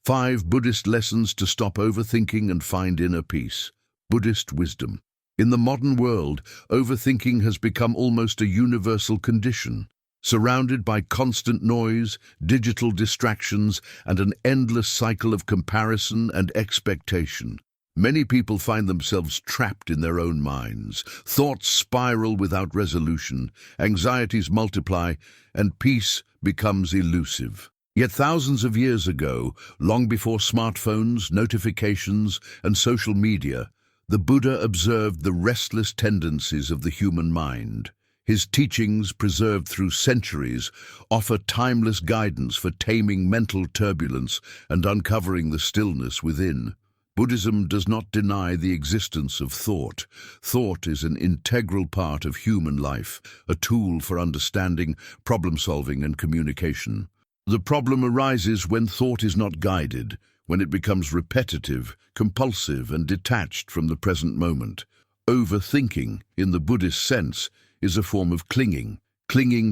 5 Buddhist lessons to stop overthinking and find inner peace. Buddhist wisdom. In the modern world, overthinking has become almost a universal condition. Surrounded by constant noise, digital distractions, and an endless cycle of comparison and expectation, many people find themselves trapped in their own minds. Thoughts spiral without resolution, anxieties multiply, and peace becomes elusive. Yet thousands of years ago, long before smartphones, notifications, and social media, the Buddha observed the restless tendencies of the human mind. His teachings, preserved through centuries, offer timeless guidance for taming mental turbulence and uncovering the stillness within. Buddhism does not deny the existence of thought. Thought is an integral part of human life, a tool for understanding, problem-solving, and communication. The problem arises when thought is not guided, when it becomes repetitive, compulsive, and detached from the present moment. Overthinking, in the Buddhist sense, is a form of clinging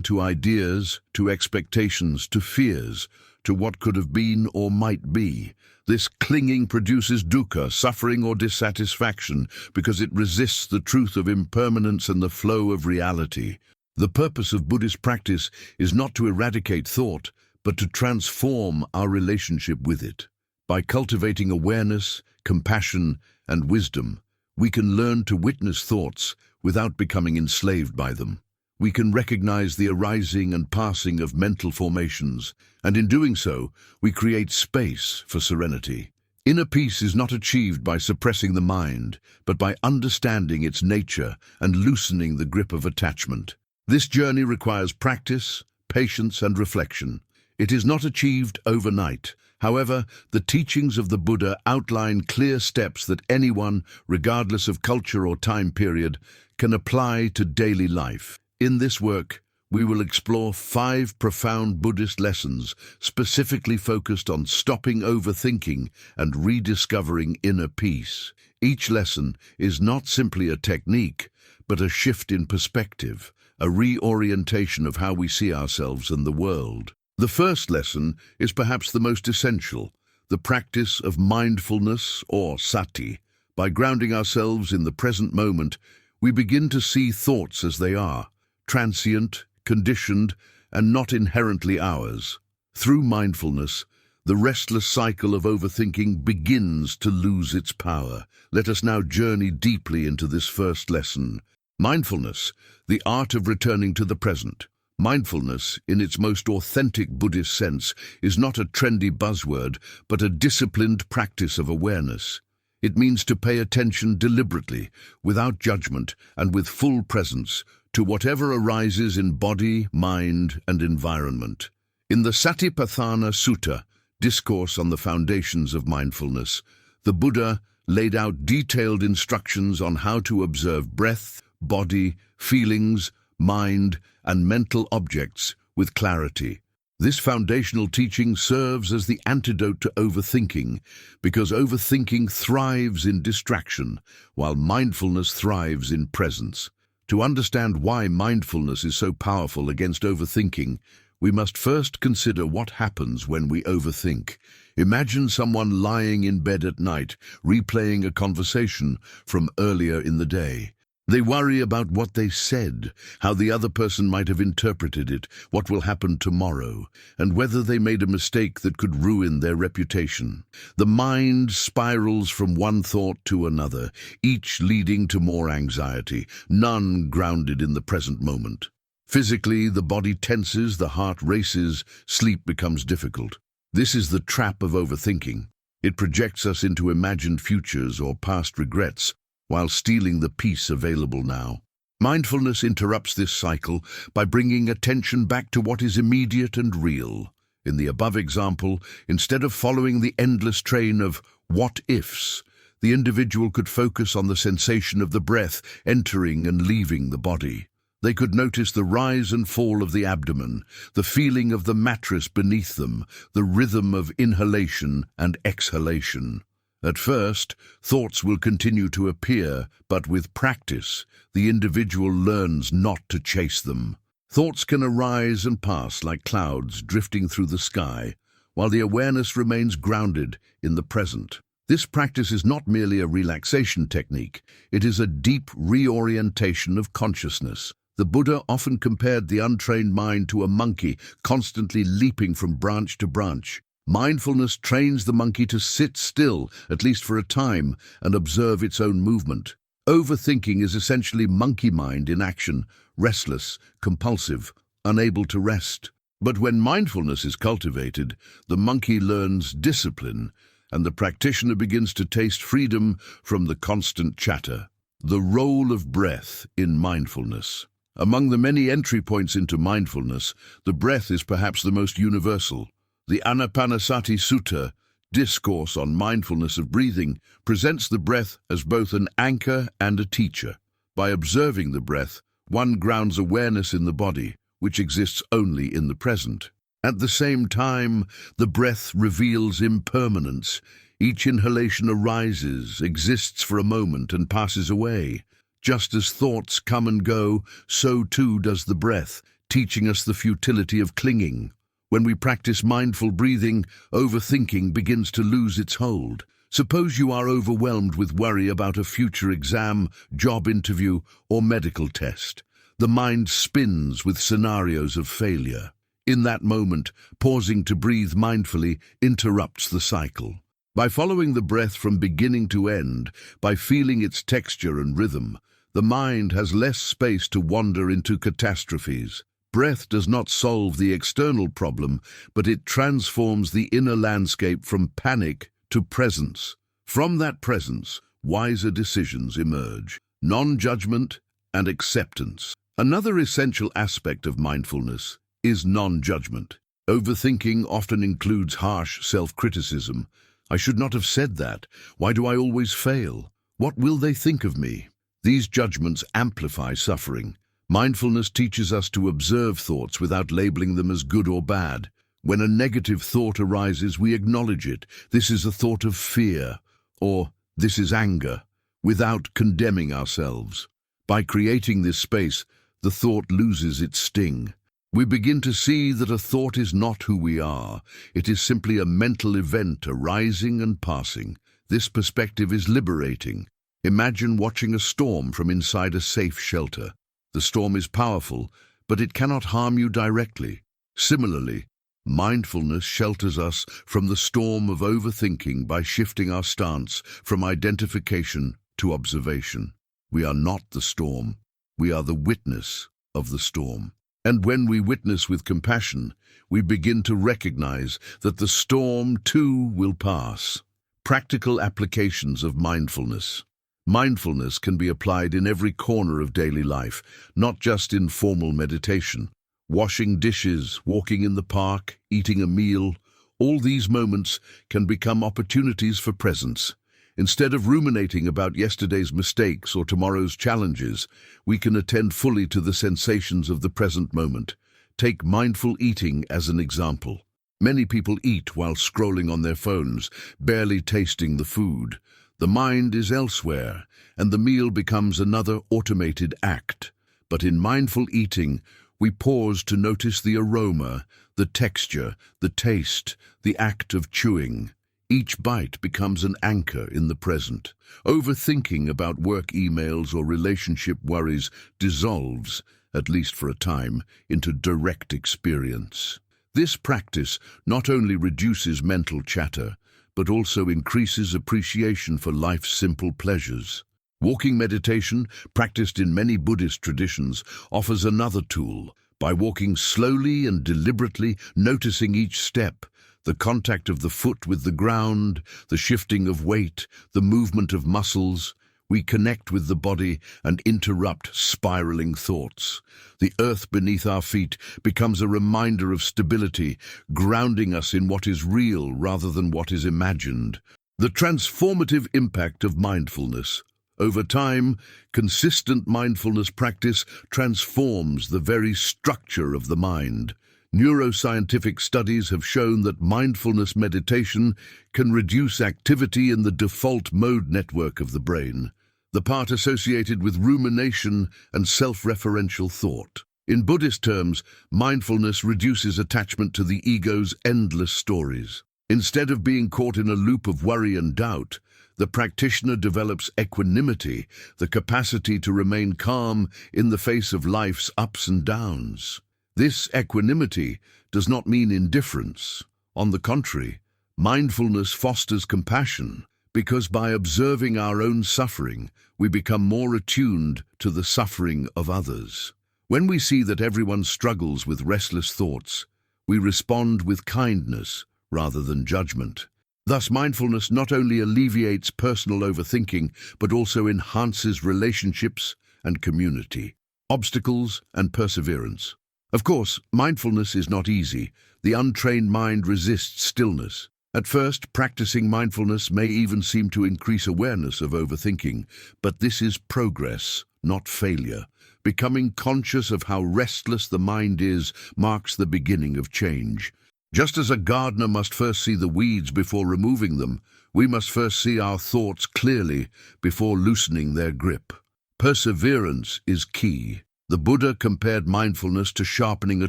to ideas, to expectations, to fears, to what could have been or might be. This clinging produces dukkha, suffering or dissatisfaction, because it resists the truth of impermanence and the flow of reality. The purpose of Buddhist practice is not to eradicate thought, but to transform our relationship with it. By cultivating awareness, compassion, and wisdom, we can learn to witness thoughts without becoming enslaved by them. We can recognize the arising and passing of mental formations, and in doing so, we create space for serenity. Inner peace is not achieved by suppressing the mind, but by understanding its nature and loosening the grip of attachment. This journey requires practice, patience, and reflection. It is not achieved overnight. However, the teachings of the Buddha outline clear steps that anyone, regardless of culture or time period, can apply to daily life. In this work, we will explore 5 profound Buddhist lessons specifically focused on stopping overthinking and rediscovering inner peace. Each lesson is not simply a technique, but a shift in perspective, a reorientation of how we see ourselves and the world. The first lesson is perhaps the most essential, the practice of mindfulness or sati. By grounding ourselves in the present moment, we begin to see thoughts as they are, transient, conditioned, and not inherently ours. Through mindfulness, the restless cycle of overthinking begins to lose its power. Let us now journey deeply into this first lesson. Mindfulness, the art of returning to the present. Mindfulness, in its most authentic Buddhist sense, is not a trendy buzzword, but a disciplined practice of awareness. It means to pay attention deliberately, without judgment, and with full presence, to whatever arises in body, mind, and environment. In the Satipatthana Sutta, Discourse on the Foundations of Mindfulness, the Buddha laid out detailed instructions on how to observe breath, body, feelings, mind, and mental objects with clarity. This foundational teaching serves as the antidote to overthinking, because overthinking thrives in distraction, while mindfulness thrives in presence. To understand why mindfulness is so powerful against overthinking, we must first consider what happens when we overthink. Imagine someone lying in bed at night, replaying a conversation from earlier in the day. They worry about what they said, how the other person might have interpreted it, what will happen tomorrow, and whether they made a mistake that could ruin their reputation. The mind spirals from one thought to another, each leading to more anxiety, none grounded in the present moment. Physically, the body tenses, the heart races, sleep becomes difficult. This is the trap of overthinking. It projects us into imagined futures or past regrets, while stealing the peace available now. Mindfulness interrupts this cycle by bringing attention back to what is immediate and real. In the above example, instead of following the endless train of what-ifs, the individual could focus on the sensation of the breath entering and leaving the body. They could notice the rise and fall of the abdomen, the feeling of the mattress beneath them, the rhythm of inhalation and exhalation. At first, thoughts will continue to appear, but with practice, the individual learns not to chase them. Thoughts can arise and pass like clouds drifting through the sky, while the awareness remains grounded in the present. This practice is not merely a relaxation technique, it is a deep reorientation of consciousness. The Buddha often compared the untrained mind to a monkey constantly leaping from branch to branch. Mindfulness trains the monkey to sit still, at least for a time, and observe its own movement. Overthinking is essentially monkey mind in action, restless, compulsive, unable to rest. But when mindfulness is cultivated, the monkey learns discipline, and the practitioner begins to taste freedom from the constant chatter. The role of breath in mindfulness. Among the many entry points into mindfulness, the breath is perhaps the most universal. The Anapanasati Sutta, discourse on mindfulness of breathing, presents the breath as both an anchor and a teacher. By observing the breath, one grounds awareness in the body, which exists only in the present. At the same time, the breath reveals impermanence. Each inhalation arises, exists for a moment, and passes away. Just as thoughts come and go, so too does the breath, teaching us the futility of clinging. When we practice mindful breathing, overthinking begins to lose its hold. Suppose you are overwhelmed with worry about a future exam, job interview, or medical test. The mind spins with scenarios of failure. In that moment, pausing to breathe mindfully interrupts the cycle. By following the breath from beginning to end, by feeling its texture and rhythm, the mind has less space to wander into catastrophes. Breath does not solve the external problem, but it transforms the inner landscape from panic to presence. From that presence, wiser decisions emerge, non-judgment and acceptance. Another essential aspect of mindfulness is non-judgment. Overthinking often includes harsh self-criticism. I should not have said that. Why do I always fail? What will they think of me? These judgments amplify suffering. Mindfulness teaches us to observe thoughts without labeling them as good or bad. When a negative thought arises, we acknowledge it. This is a thought of fear, or this is anger, without condemning ourselves. By creating this space, the thought loses its sting. We begin to see that a thought is not who we are. It is simply a mental event arising and passing. This perspective is liberating. Imagine watching a storm from inside a safe shelter. The storm is powerful, but it cannot harm you directly. Similarly, mindfulness shelters us from the storm of overthinking by shifting our stance from identification to observation. We are not the storm. We are the witness of the storm. And when we witness with compassion, we begin to recognize that the storm too will pass. Practical applications of mindfulness. Mindfulness can be applied in every corner of daily life, not just in formal meditation. Washing dishes, walking in the park, eating a meal, all these moments can become opportunities for presence. Instead of ruminating about yesterday's mistakes or tomorrow's challenges, we can attend fully to the sensations of the present moment. Take mindful eating as an example. Many people eat while scrolling on their phones, barely tasting the food. The mind is elsewhere, and the meal becomes another automated act. But in mindful eating, we pause to notice the aroma, the texture, the taste, the act of chewing. Each bite becomes an anchor in the present. Overthinking about work emails or relationship worries dissolves, at least for a time, into direct experience. This practice not only reduces mental chatter, but also increases appreciation for life's simple pleasures. Walking meditation, practiced in many Buddhist traditions, offers another tool. By walking slowly and deliberately, noticing each step, the contact of the foot with the ground, the shifting of weight, the movement of muscles, we connect with the body and interrupt spiraling thoughts. The earth beneath our feet becomes a reminder of stability, grounding us in what is real rather than what is imagined. The transformative impact of mindfulness. Over time, consistent mindfulness practice transforms the very structure of the mind. Neuroscientific studies have shown that mindfulness meditation can reduce activity in the default mode network of the brain, the part associated with rumination and self-referential thought. In Buddhist terms, mindfulness reduces attachment to the ego's endless stories. Instead of being caught in a loop of worry and doubt, the practitioner develops equanimity, the capacity to remain calm in the face of life's ups and downs. This equanimity does not mean indifference. On the contrary, mindfulness fosters compassion, because by observing our own suffering, we become more attuned to the suffering of others. When we see that everyone struggles with restless thoughts, we respond with kindness rather than judgment. Thus, mindfulness not only alleviates personal overthinking, but also enhances relationships and community, obstacles and perseverance. Of course, mindfulness is not easy. The untrained mind resists stillness. At first, practicing mindfulness may even seem to increase awareness of overthinking, but this is progress, not failure. Becoming conscious of how restless the mind is marks the beginning of change. Just as a gardener must first see the weeds before removing them, we must first see our thoughts clearly before loosening their grip. Perseverance is key. The Buddha compared mindfulness to sharpening a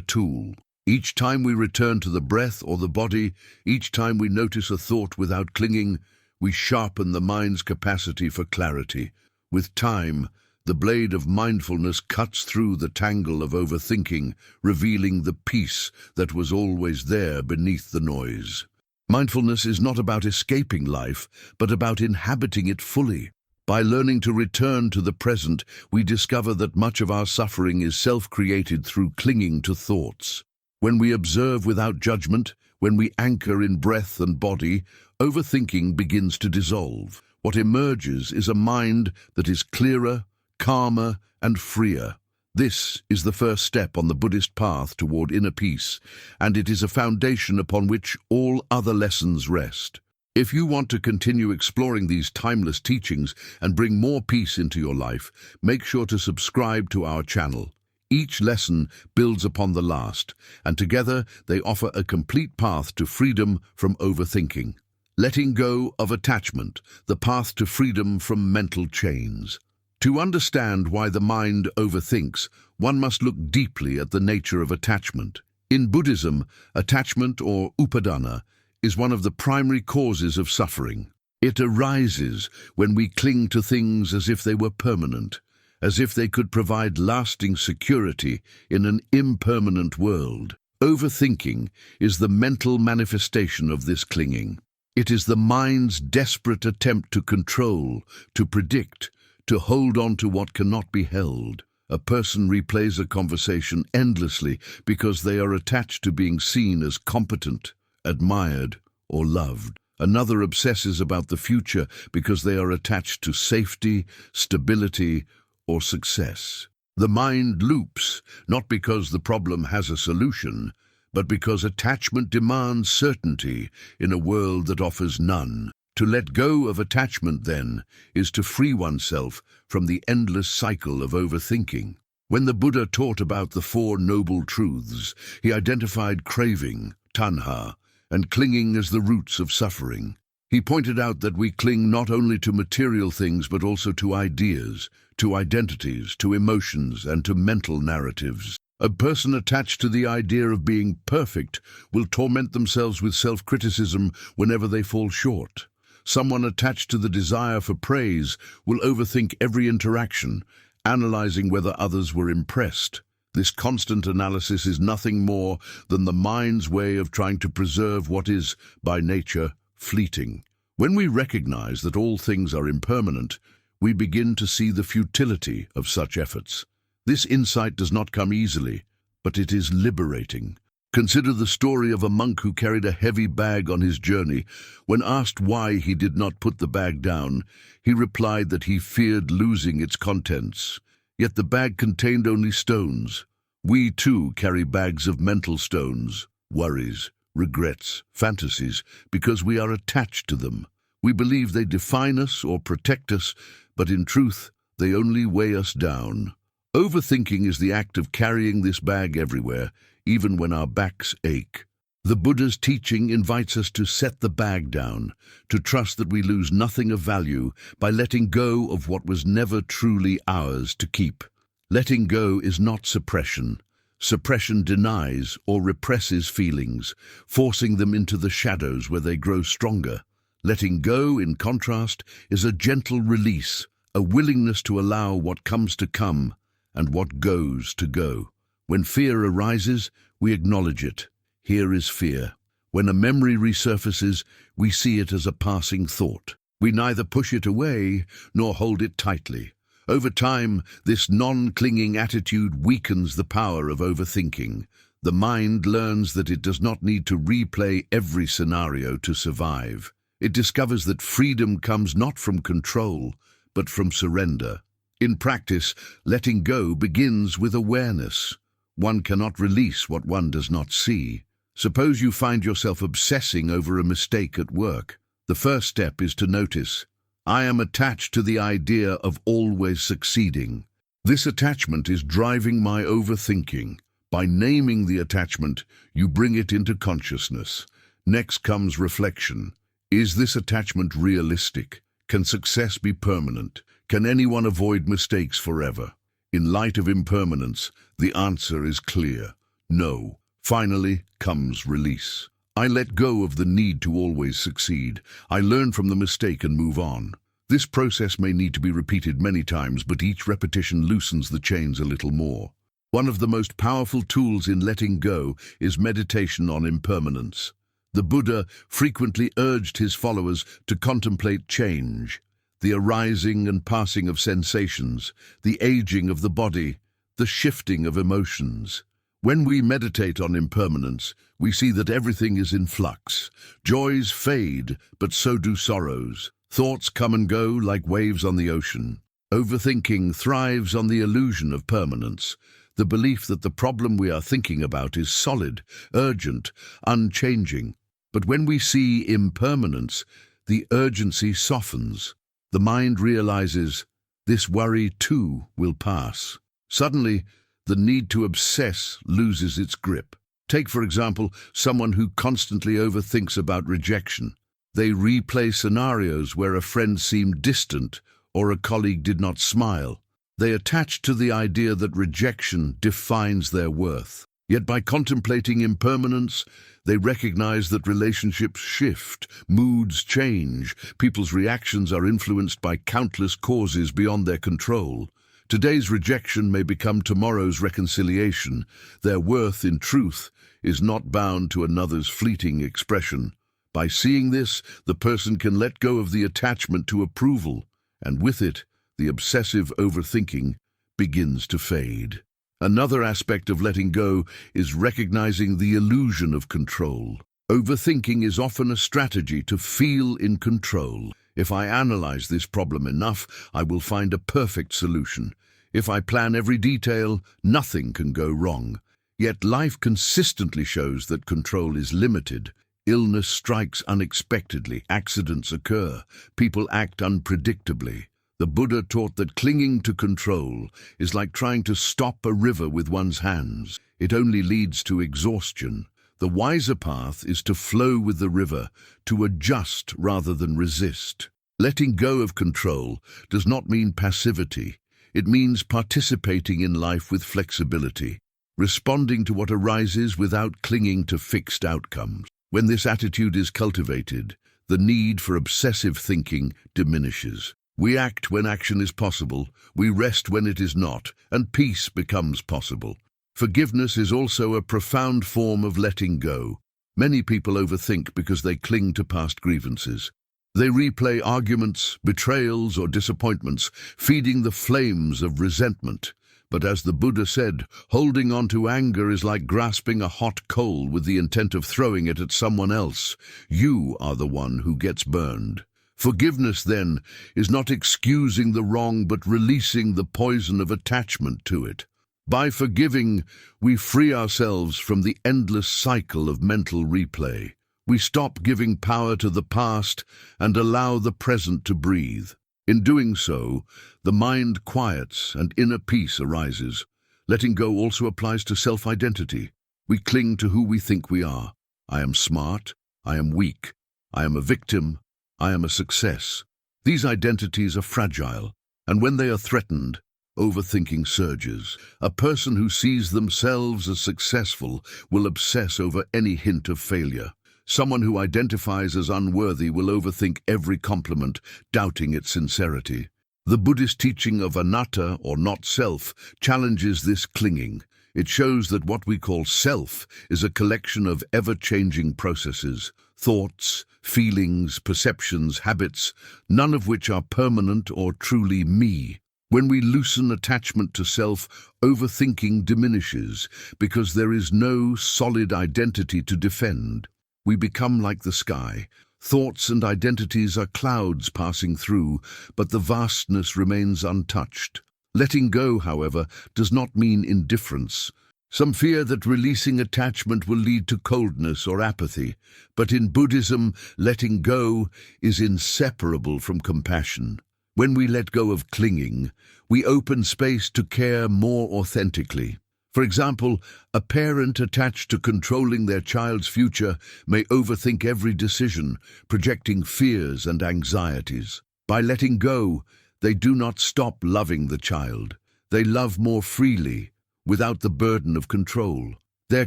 tool. Each time we return to the breath or the body, each time we notice a thought without clinging, we sharpen the mind's capacity for clarity. With time, the blade of mindfulness cuts through the tangle of overthinking, revealing the peace that was always there beneath the noise. Mindfulness is not about escaping life, but about inhabiting it fully. By learning to return to the present, we discover that much of our suffering is self-created through clinging to thoughts. When we observe without judgment, when we anchor in breath and body, overthinking begins to dissolve. What emerges is a mind that is clearer, calmer, and freer. This is the first step on the Buddhist path toward inner peace, and it is a foundation upon which all other lessons rest. If you want to continue exploring these timeless teachings and bring more peace into your life, make sure to subscribe to our channel. Each lesson builds upon the last, and together they offer a complete path to freedom from overthinking. Letting go of attachment, the path to freedom from mental chains. To understand why the mind overthinks, one must look deeply at the nature of attachment. In Buddhism, attachment, or upadana, is one of the primary causes of suffering. It arises when we cling to things as if they were permanent, as if they could provide lasting security in an impermanent world. Overthinking is the mental manifestation of this clinging. It is the mind's desperate attempt to control, to predict, to hold on to what cannot be held. A person replays a conversation endlessly because they are attached to being seen as competent, admired, or loved. Another obsesses about the future because they are attached to safety, stability, or success. The mind loops, not because the problem has a solution, but because attachment demands certainty in a world that offers none. To let go of attachment, then, is to free oneself from the endless cycle of overthinking. When the Buddha taught about the Four Noble Truths, he identified craving, tanha, and clinging as the roots of suffering. He pointed out that we cling not only to material things but also to ideas, to identities, to emotions, and to mental narratives. A person attached to the idea of being perfect will torment themselves with self-criticism whenever they fall short. Someone attached to the desire for praise will overthink every interaction, analyzing whether others were impressed. This constant analysis is nothing more than the mind's way of trying to preserve what is, by nature, fleeting. When we recognize that all things are impermanent, we begin to see the futility of such efforts. This insight does not come easily, but it is liberating. Consider the story of a monk who carried a heavy bag on his journey. When asked why he did not put the bag down, he replied that he feared losing its contents. Yet the bag contained only stones. We too carry bags of mental stones, worries, regrets, fantasies, because we are attached to them. We believe they define us or protect us, but in truth, they only weigh us down. Overthinking is the act of carrying this bag everywhere, even when our backs ache. The Buddha's teaching invites us to set the bag down, to trust that we lose nothing of value by letting go of what was never truly ours to keep. Letting go is not suppression, Suppression denies or represses feelings, forcing them into the shadows where they grow stronger. Letting go, in contrast, is a gentle release, a willingness to allow what comes to come and what goes to go. When fear arises, we acknowledge it. Here is fear. When a memory resurfaces, we see it as a passing thought. We neither push it away nor hold it tightly. Over time, this non-clinging attitude weakens the power of overthinking. The mind learns that it does not need to replay every scenario to survive. It discovers that freedom comes not from control, but from surrender. In practice, letting go begins with awareness. One cannot release what one does not see. Suppose you find yourself obsessing over a mistake at work. The first step is to notice, I am attached to the idea of always succeeding. This attachment is driving my overthinking. By naming the attachment, you bring it into consciousness. Next comes reflection. Is this attachment realistic? Can success be permanent? Can anyone avoid mistakes forever? In light of impermanence, the answer is clear. No. Finally comes release. I let go of the need to always succeed. I learn from the mistake and move on. This process may need to be repeated many times, but each repetition loosens the chains a little more. One of the most powerful tools in letting go is meditation on impermanence. The Buddha frequently urged his followers to contemplate change, the arising and passing of sensations, the aging of the body, the shifting of emotions. When we meditate on impermanence, we see that everything is in flux. Joys fade, but so do sorrows. Thoughts come and go like waves on the ocean. Overthinking thrives on the illusion of permanence, the belief that the problem we are thinking about is solid, urgent, unchanging. But when we see impermanence, the urgency softens. The mind realizes, this worry too will pass. Suddenly, the need to obsess loses its grip. Take, for example, someone who constantly overthinks about rejection. They replay scenarios where a friend seemed distant or a colleague did not smile. They attach to the idea that rejection defines their worth. Yet by contemplating impermanence, they recognize that relationships shift, moods change, people's reactions are influenced by countless causes beyond their control. Today's rejection may become tomorrow's reconciliation. Their worth, in truth, is not bound to another's fleeting expression. By seeing this, the person can let go of the attachment to approval, and with it, the obsessive overthinking begins to fade. Another aspect of letting go is recognizing the illusion of control. Overthinking is often a strategy to feel in control. If I analyze this problem enough, I will find a perfect solution. If I plan every detail, nothing can go wrong. Yet life consistently shows that control is limited. Illness strikes unexpectedly, accidents occur, people act unpredictably. The Buddha taught that clinging to control is like trying to stop a river with one's hands. It only leads to exhaustion. The wiser path is to flow with the river, to adjust rather than resist. Letting go of control does not mean passivity. It means participating in life with flexibility, responding to what arises without clinging to fixed outcomes. When this attitude is cultivated, the need for obsessive thinking diminishes. We act when action is possible, we rest when it is not, and peace becomes possible. Forgiveness is also a profound form of letting go. Many people overthink because they cling to past grievances. They replay arguments, betrayals, or disappointments, feeding the flames of resentment. But as the Buddha said, holding on to anger is like grasping a hot coal with the intent of throwing it at someone else. You are the one who gets burned. Forgiveness, then, is not excusing the wrong but releasing the poison of attachment to it. By forgiving, we free ourselves from the endless cycle of mental replay. We stop giving power to the past and allow the present to breathe. In doing so, the mind quiets and inner peace arises. Letting go also applies to self-identity. We cling to who we think we are. I am smart. I am weak. I am a victim. I am a success. These identities are fragile, and when they are threatened, Overthinking surges. A person who sees themselves as successful will obsess over any hint of failure. Someone who identifies as unworthy will overthink every compliment, doubting its sincerity. The Buddhist teaching of anatta, or not self, challenges this clinging. It shows that what we call self is a collection of ever-changing processes, thoughts, feelings, perceptions, habits, none of which are permanent or truly me. When we loosen attachment to self, overthinking diminishes because there is no solid identity to defend. We become like the sky. Thoughts and identities are clouds passing through, but the vastness remains untouched. Letting go, however, does not mean indifference. Some fear that releasing attachment will lead to coldness or apathy, but in Buddhism, letting go is inseparable from compassion. When we let go of clinging, we open space to care more authentically. For example, a parent attached to controlling their child's future may overthink every decision, projecting fears and anxieties. By letting go, they do not stop loving the child. They love more freely, without the burden of control. Their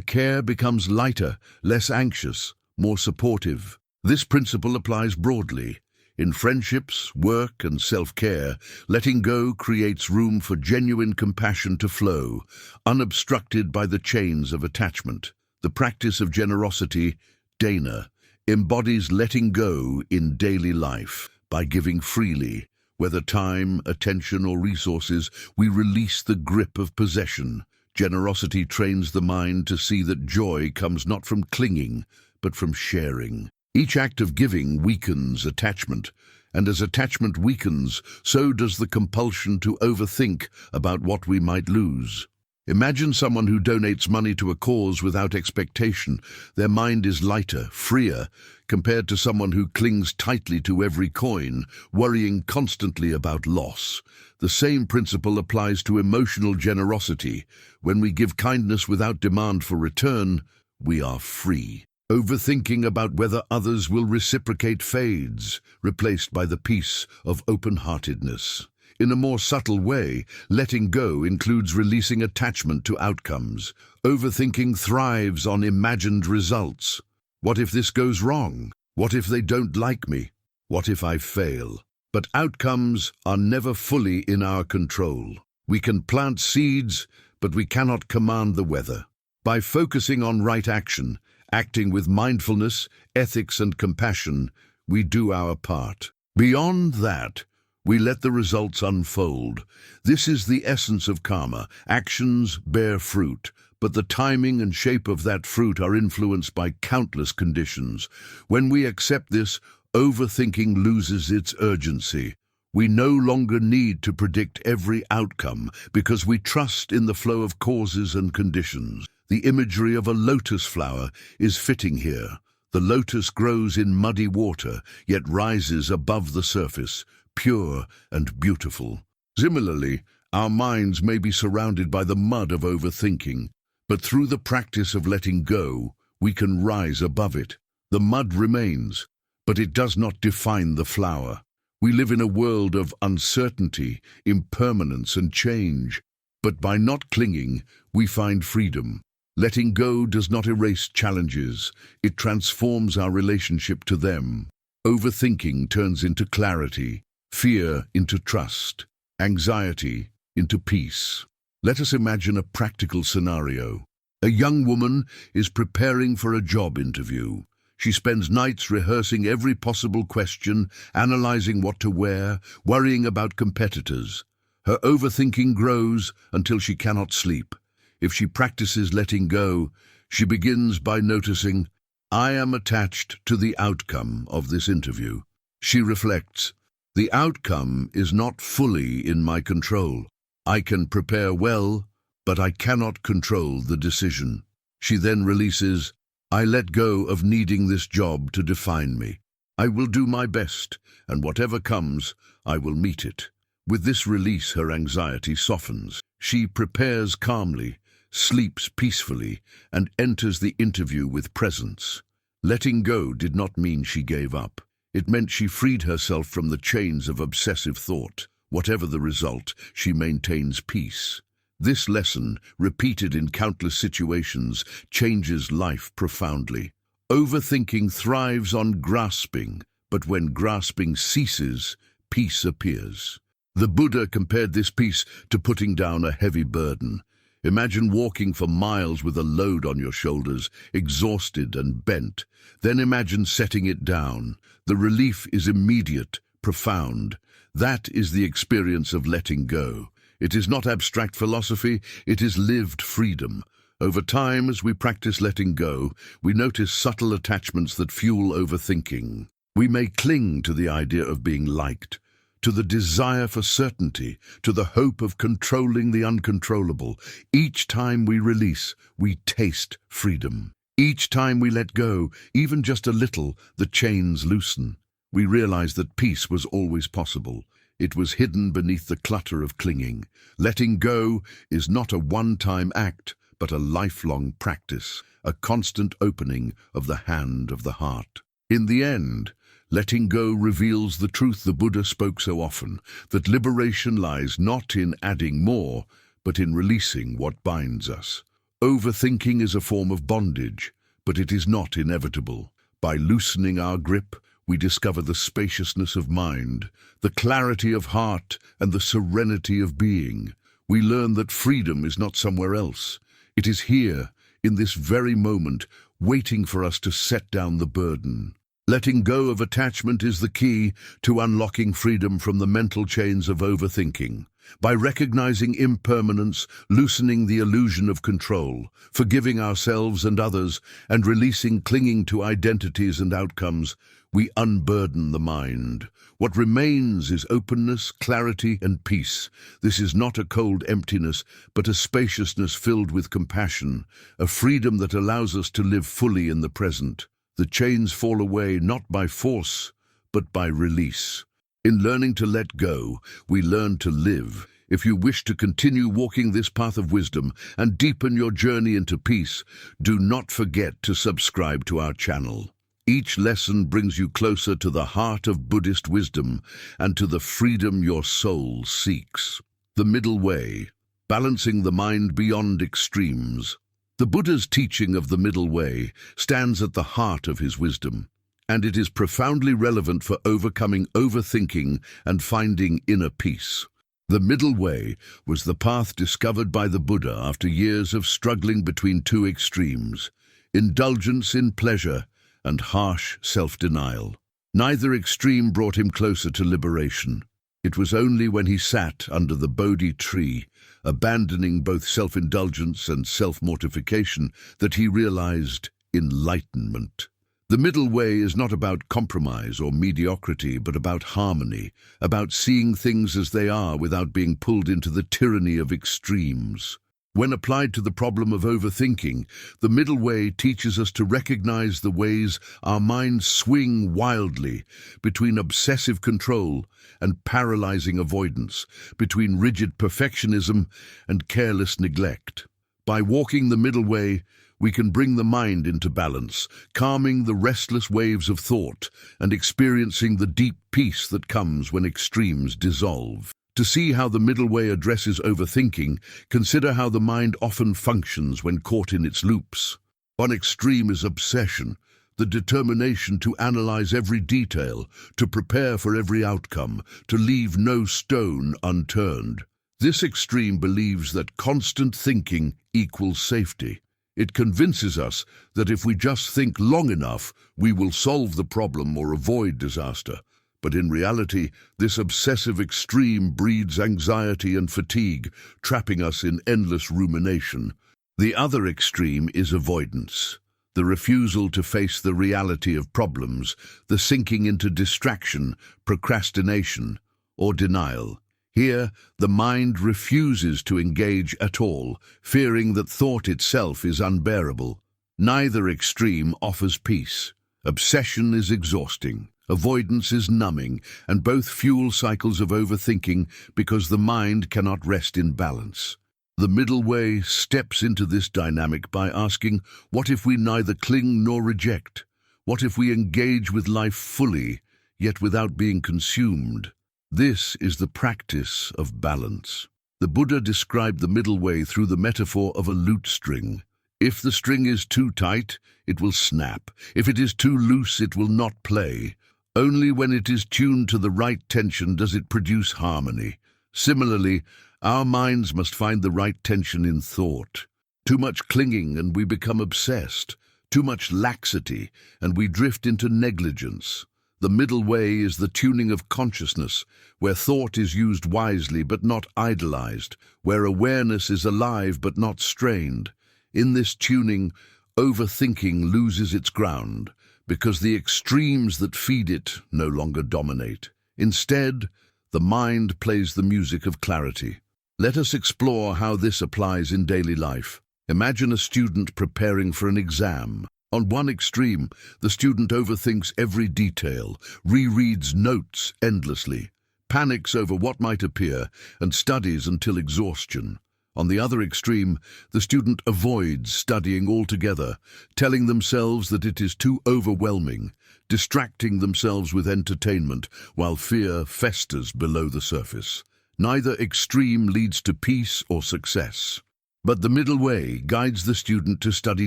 care becomes lighter, less anxious, more supportive. This principle applies broadly. In friendships, work, and self-care, letting go creates room for genuine compassion to flow, unobstructed by the chains of attachment. The practice of generosity, dana, embodies letting go in daily life. By giving freely, whether time, attention, or resources, we release the grip of possession. Generosity trains the mind to see that joy comes not from clinging, but from sharing. Each act of giving weakens attachment, and as attachment weakens, so does the compulsion to overthink about what we might lose. Imagine someone who donates money to a cause without expectation. Their mind is lighter, freer, compared to someone who clings tightly to every coin, worrying constantly about loss. The same principle applies to emotional generosity. When we give kindness without demand for return, we are free. Overthinking about whether others will reciprocate fades, replaced by the peace of open-heartedness. In a more subtle way, letting go includes releasing attachment to outcomes. Overthinking thrives on imagined results. What if this goes wrong? What if they don't like me? What if I fail? But outcomes are never fully in our control. We can plant seeds, but we cannot command the weather. By focusing on right action, acting with mindfulness, ethics, and compassion, we do our part. Beyond that, we let the results unfold. This is the essence of karma. Actions bear fruit, but the timing and shape of that fruit are influenced by countless conditions. When we accept this, overthinking loses its urgency. We no longer need to predict every outcome because we trust in the flow of causes and conditions. The imagery of a lotus flower is fitting here. The lotus grows in muddy water, yet rises above the surface, pure and beautiful. Similarly, our minds may be surrounded by the mud of overthinking, but through the practice of letting go, we can rise above it. The mud remains, but it does not define the flower. We live in a world of uncertainty, impermanence, and change, but by not clinging, we find freedom. Letting go does not erase challenges, it transforms our relationship to them. Overthinking turns into clarity, fear into trust, anxiety into peace. Let us imagine a practical scenario. A young woman is preparing for a job interview. She spends nights rehearsing every possible question, analyzing what to wear, worrying about competitors. Her overthinking grows until she cannot sleep. If she practices letting go, she begins by noticing, I am attached to the outcome of this interview. She reflects, the outcome is not fully in my control. I can prepare well, but I cannot control the decision. She then releases, I let go of needing this job to define me. I will do my best, and whatever comes, I will meet it. With this release, her anxiety softens. She prepares calmly, sleeps peacefully, and enters the interview with presence. Letting go did not mean she gave up. It meant she freed herself from the chains of obsessive thought. Whatever the result, she maintains peace. This lesson, repeated in countless situations, changes life profoundly. Overthinking thrives on grasping, but when grasping ceases, peace appears. The Buddha compared this peace to putting down a heavy burden. Imagine walking for miles with a load on your shoulders, exhausted and bent. Then imagine setting it down. The relief is immediate, profound. That is the experience of letting go. It is not abstract philosophy, it is lived freedom. Over time, as we practice letting go, we notice subtle attachments that fuel overthinking. We may cling to the idea of being liked, to the desire for certainty, to the hope of controlling the uncontrollable. Each time we release, we taste freedom. Each time we let go, even just a little, the chains loosen. We realize that peace was always possible. It was hidden beneath the clutter of clinging. Letting go is not a one-time act, but a lifelong practice, a constant opening of the hand of the heart. In the end, letting go reveals the truth the Buddha spoke so often, that liberation lies not in adding more, but in releasing what binds us. Overthinking is a form of bondage, but it is not inevitable. By loosening our grip, we discover the spaciousness of mind, the clarity of heart, and the serenity of being. We learn that freedom is not somewhere else. It is here, in this very moment, waiting for us to set down the burden. Letting go of attachment is the key to unlocking freedom from the mental chains of overthinking. By recognizing impermanence, loosening the illusion of control, forgiving ourselves and others, and releasing clinging to identities and outcomes, we unburden the mind. What remains is openness, clarity, and peace. This is not a cold emptiness, but a spaciousness filled with compassion, a freedom that allows us to live fully in the present. The chains fall away not by force, but by release. In learning to let go, we learn to live. If you wish to continue walking this path of wisdom and deepen your journey into peace, do not forget to subscribe to our channel. Each lesson brings you closer to the heart of Buddhist wisdom and to the freedom your soul seeks. The middle way, balancing the mind beyond extremes. The Buddha's teaching of the middle way stands at the heart of his wisdom, and it is profoundly relevant for overcoming overthinking and finding inner peace. The middle way was the path discovered by the Buddha after years of struggling between two extremes, indulgence in pleasure and harsh self-denial. Neither extreme brought him closer to liberation. It was only when he sat under the Bodhi tree, abandoning both self-indulgence and self-mortification, that he realized enlightenment. The middle way is not about compromise or mediocrity, but about harmony, about seeing things as they are without being pulled into the tyranny of extremes. When applied to the problem of overthinking, the middle way teaches us to recognize the ways our minds swing wildly between obsessive control and paralyzing avoidance, between rigid perfectionism and careless neglect. By walking the middle way, we can bring the mind into balance, calming the restless waves of thought and experiencing the deep peace that comes when extremes dissolve. To see how the middle way addresses overthinking, consider how the mind often functions when caught in its loops. One extreme is obsession, the determination to analyze every detail, to prepare for every outcome, to leave no stone unturned. This extreme believes that constant thinking equals safety. It convinces us that if we just think long enough, we will solve the problem or avoid disaster. But in reality, this obsessive extreme breeds anxiety and fatigue, trapping us in endless rumination. The other extreme is avoidance, the refusal to face the reality of problems, the sinking into distraction, procrastination, or denial. Here, the mind refuses to engage at all, fearing that thought itself is unbearable. Neither extreme offers peace. Obsession is exhausting. Avoidance is numbing, and both fuel cycles of overthinking because the mind cannot rest in balance. The middle way steps into this dynamic by asking, what if we neither cling nor reject? What if we engage with life fully, yet without being consumed? This is the practice of balance. The Buddha described the middle way through the metaphor of a lute string. If the string is too tight, it will snap. If it is too loose, it will not play. Only when it is tuned to the right tension does it produce harmony. Similarly, our minds must find the right tension in thought. Too much clinging and we become obsessed. Too much laxity and we drift into negligence. The middle way is the tuning of consciousness, where thought is used wisely but not idolized, where awareness is alive but not strained. In this tuning, overthinking loses its ground, because the extremes that feed it no longer dominate. Instead, the mind plays the music of clarity. Let us explore how this applies in daily life. Imagine a student preparing for an exam. On one extreme, the student overthinks every detail, rereads notes endlessly, panics over what might appear, and studies until exhaustion. On the other extreme, the student avoids studying altogether, telling themselves that it is too overwhelming, distracting themselves with entertainment while fear festers below the surface. Neither extreme leads to peace or success. But the middle way guides the student to study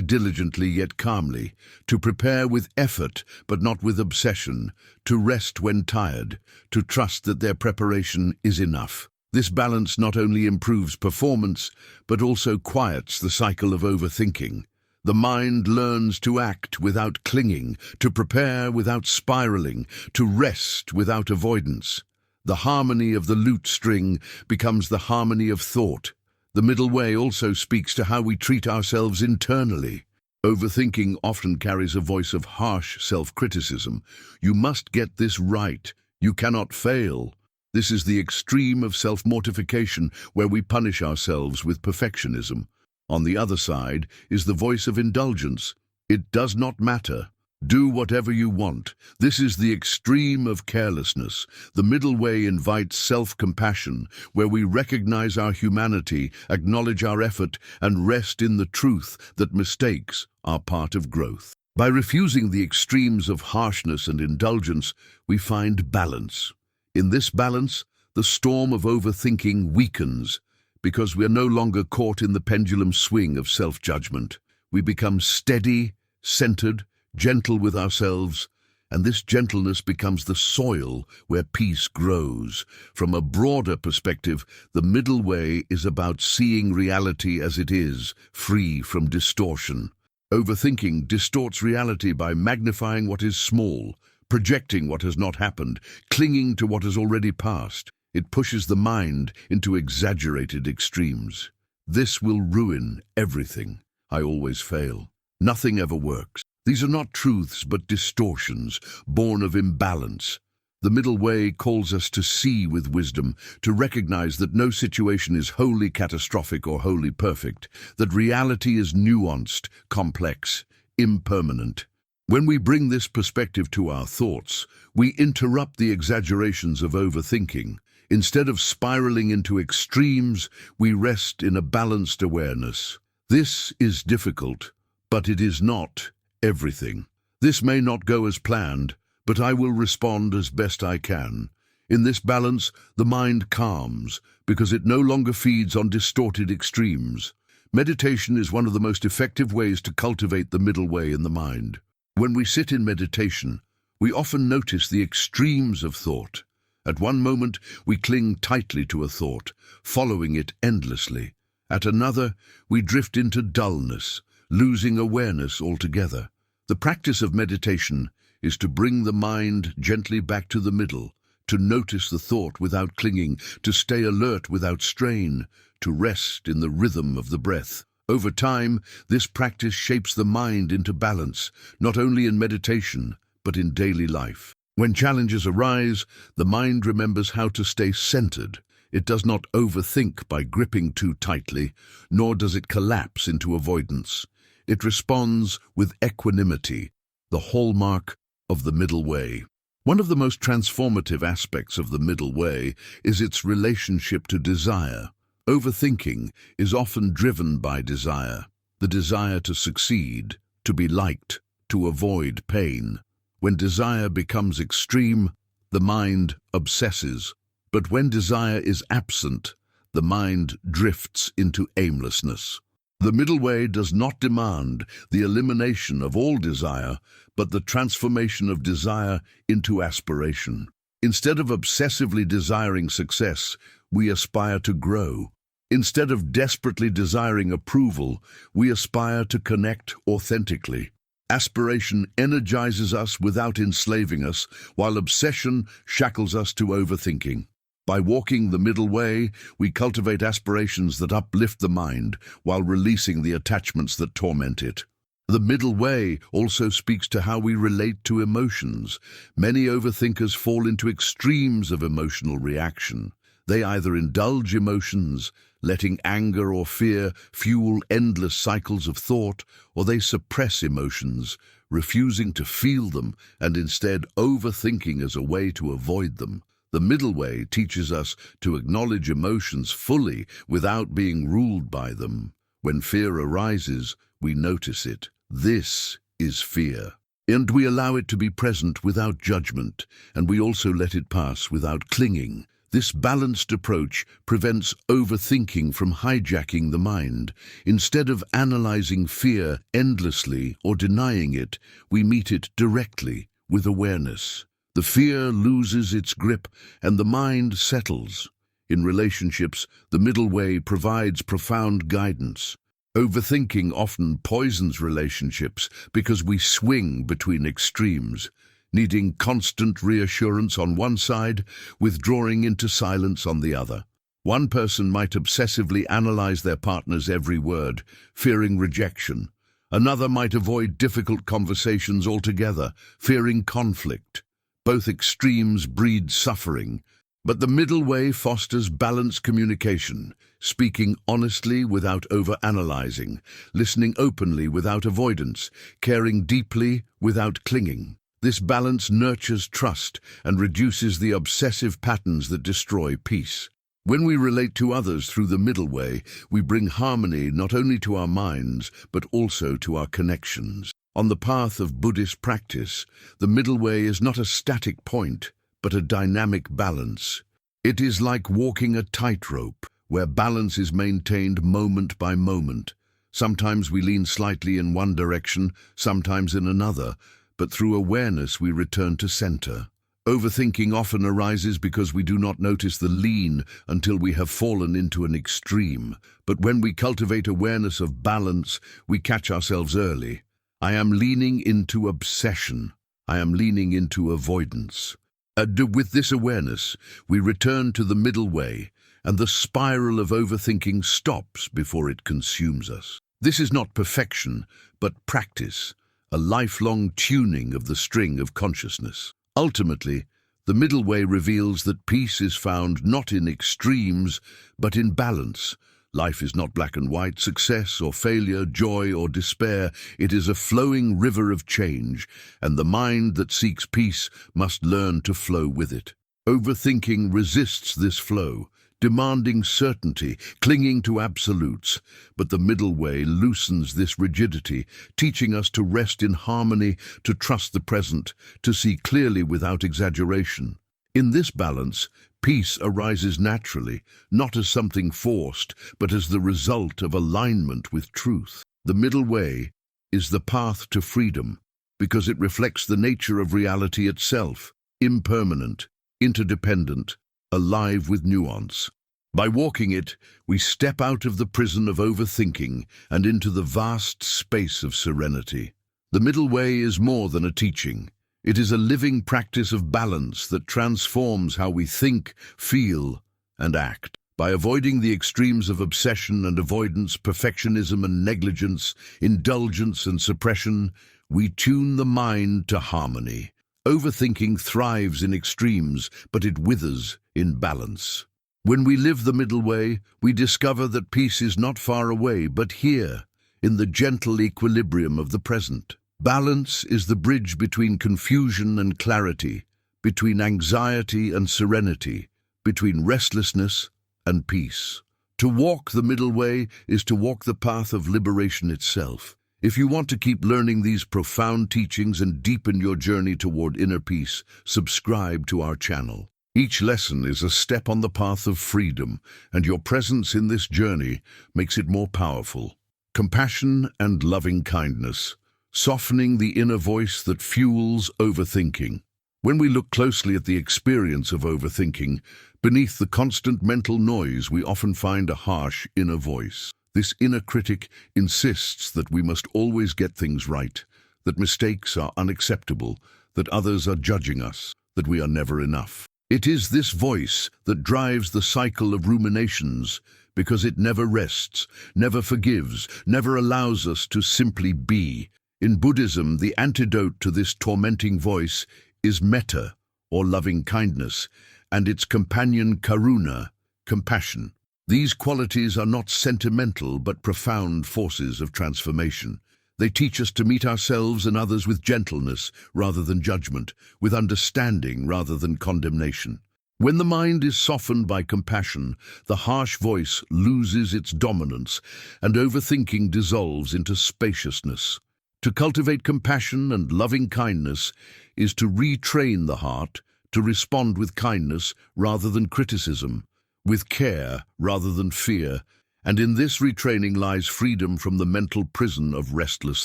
diligently yet calmly, to prepare with effort but not with obsession, to rest when tired, to trust that their preparation is enough. This balance not only improves performance, but also quiets the cycle of overthinking. The mind learns to act without clinging, to prepare without spiraling, to rest without avoidance. The harmony of the lute string becomes the harmony of thought. The middle way also speaks to how we treat ourselves internally. Overthinking often carries a voice of harsh self-criticism. You must get this right. You cannot fail. This is the extreme of self-mortification, where we punish ourselves with perfectionism. On the other side is the voice of indulgence. It does not matter. Do whatever you want. This is the extreme of carelessness. The middle way invites self-compassion, where we recognize our humanity, acknowledge our effort, and rest in the truth that mistakes are part of growth. By refusing the extremes of harshness and indulgence, we find balance. In this balance, the storm of overthinking weakens, because we are no longer caught in the pendulum swing of self-judgment. We become steady, centered, gentle with ourselves, and this gentleness becomes the soil where peace grows. From a broader perspective, the middle way is about seeing reality as it is, free from distortion. Overthinking distorts reality by magnifying what is small, projecting what has not happened, clinging to what has already passed. It pushes the mind into exaggerated extremes. This will ruin everything. I always fail. Nothing ever works. These are not truths, but distortions, born of imbalance. The middle way calls us to see with wisdom, to recognize that no situation is wholly catastrophic or wholly perfect, that reality is nuanced, complex, impermanent. When we bring this perspective to our thoughts, we interrupt the exaggerations of overthinking. Instead of spiraling into extremes, we rest in a balanced awareness. This is difficult, but it is not everything. This may not go as planned, but I will respond as best I can. In this balance, the mind calms, because it no longer feeds on distorted extremes. Meditation is one of the most effective ways to cultivate the middle way in the mind. When we sit in meditation, we often notice the extremes of thought. At one moment, we cling tightly to a thought, following it endlessly. At another, we drift into dullness, losing awareness altogether. The practice of meditation is to bring the mind gently back to the middle, to notice the thought without clinging, to stay alert without strain, to rest in the rhythm of the breath. Over time, this practice shapes the mind into balance, not only in meditation, but in daily life. When challenges arise, the mind remembers how to stay centered. It does not overthink by gripping too tightly, nor does it collapse into avoidance. It responds with equanimity, the hallmark of the middle way. One of the most transformative aspects of the middle way is its relationship to desire. Overthinking is often driven by desire, the desire to succeed, to be liked, to avoid pain. When desire becomes extreme, the mind obsesses, But when desire is absent, the mind drifts into aimlessness. The middle way does not demand the elimination of all desire, but the transformation of desire into aspiration. Instead of obsessively desiring success, we aspire to grow. Instead of desperately desiring approval, we aspire to connect authentically. Aspiration energizes us without enslaving us, while obsession shackles us to overthinking. By walking the middle way, we cultivate aspirations that uplift the mind while releasing the attachments that torment it. The middle way also speaks to how we relate to emotions. Many overthinkers fall into extremes of emotional reaction. They either indulge emotions, letting anger or fear fuel endless cycles of thought, or they suppress emotions, refusing to feel them and instead overthinking as a way to avoid them. The middle way teaches us to acknowledge emotions fully without being ruled by them. When fear arises, we notice it. This is fear. And we allow it to be present without judgment, and we also let it pass without clinging. This balanced approach prevents overthinking from hijacking the mind. Instead of analyzing fear endlessly or denying it, we meet it directly with awareness. The fear loses its grip and the mind settles. In relationships, the middle way provides profound guidance. Overthinking often poisons relationships because we swing between extremes, needing constant reassurance on one side, withdrawing into silence on the other. One person might obsessively analyze their partner's every word, fearing rejection. Another might avoid difficult conversations altogether, fearing conflict. Both extremes breed suffering, but the middle way fosters balanced communication, speaking honestly without overanalyzing, listening openly without avoidance, caring deeply without clinging. This balance nurtures trust and reduces the obsessive patterns that destroy peace. When we relate to others through the middle way, we bring harmony not only to our minds, but also to our connections. On the path of Buddhist practice, the middle way is not a static point, but a dynamic balance. It is like walking a tightrope, where balance is maintained moment by moment. Sometimes we lean slightly in one direction, sometimes in another, but through awareness we return to center. Overthinking often arises because we do not notice the lean until we have fallen into an extreme. But when we cultivate awareness of balance, we catch ourselves early. I am leaning into obsession. I am leaning into avoidance. With this awareness, we return to the middle way, and the spiral of overthinking stops before it consumes us. This is not perfection, but practice, a lifelong tuning of the string of consciousness. Ultimately, the middle way reveals that peace is found not in extremes, but in balance. Life is not black and white, success or failure, joy or despair. It is a flowing river of change, and the mind that seeks peace must learn to flow with it. Overthinking resists this flow, demanding certainty, clinging to absolutes. But the middle way loosens this rigidity, teaching us to rest in harmony, to trust the present, to see clearly without exaggeration. In this balance, peace arises naturally, not as something forced, but as the result of alignment with truth. The middle way is the path to freedom, because it reflects the nature of reality itself, impermanent, interdependent, alive with nuance. By walking it, we step out of the prison of overthinking and into the vast space of serenity. The middle way is more than a teaching. It is a living practice of balance that transforms how we think, feel, and act. By avoiding the extremes of obsession and avoidance, perfectionism and negligence, indulgence and suppression, we tune the mind to harmony. Overthinking thrives in extremes, but it withers in balance. When we live the middle way, we discover that peace is not far away, but here, in the gentle equilibrium of the present. Balance is the bridge between confusion and clarity, between anxiety and serenity, between restlessness and peace. To walk the middle way is to walk the path of liberation itself. If you want to keep learning these profound teachings and deepen your journey toward inner peace, subscribe to our channel. Each lesson is a step on the path of freedom, and your presence in this journey makes it more powerful. Compassion and loving kindness, softening the inner voice that fuels overthinking. When we look closely at the experience of overthinking, beneath the constant mental noise we often find a harsh inner voice. This inner critic insists that we must always get things right, that mistakes are unacceptable, that others are judging us, that we are never enough. It is this voice that drives the cycle of ruminations, because it never rests, never forgives, never allows us to simply be. In Buddhism, the antidote to this tormenting voice is metta, or loving kindness, and its companion karuna, compassion. These qualities are not sentimental but profound forces of transformation. They teach us to meet ourselves and others with gentleness rather than judgment, with understanding rather than condemnation. When the mind is softened by compassion, the harsh voice loses its dominance and overthinking dissolves into spaciousness. To cultivate compassion and loving kindness is to retrain the heart to respond with kindness rather than criticism, with care rather than fear, and in this retraining lies freedom from the mental prison of restless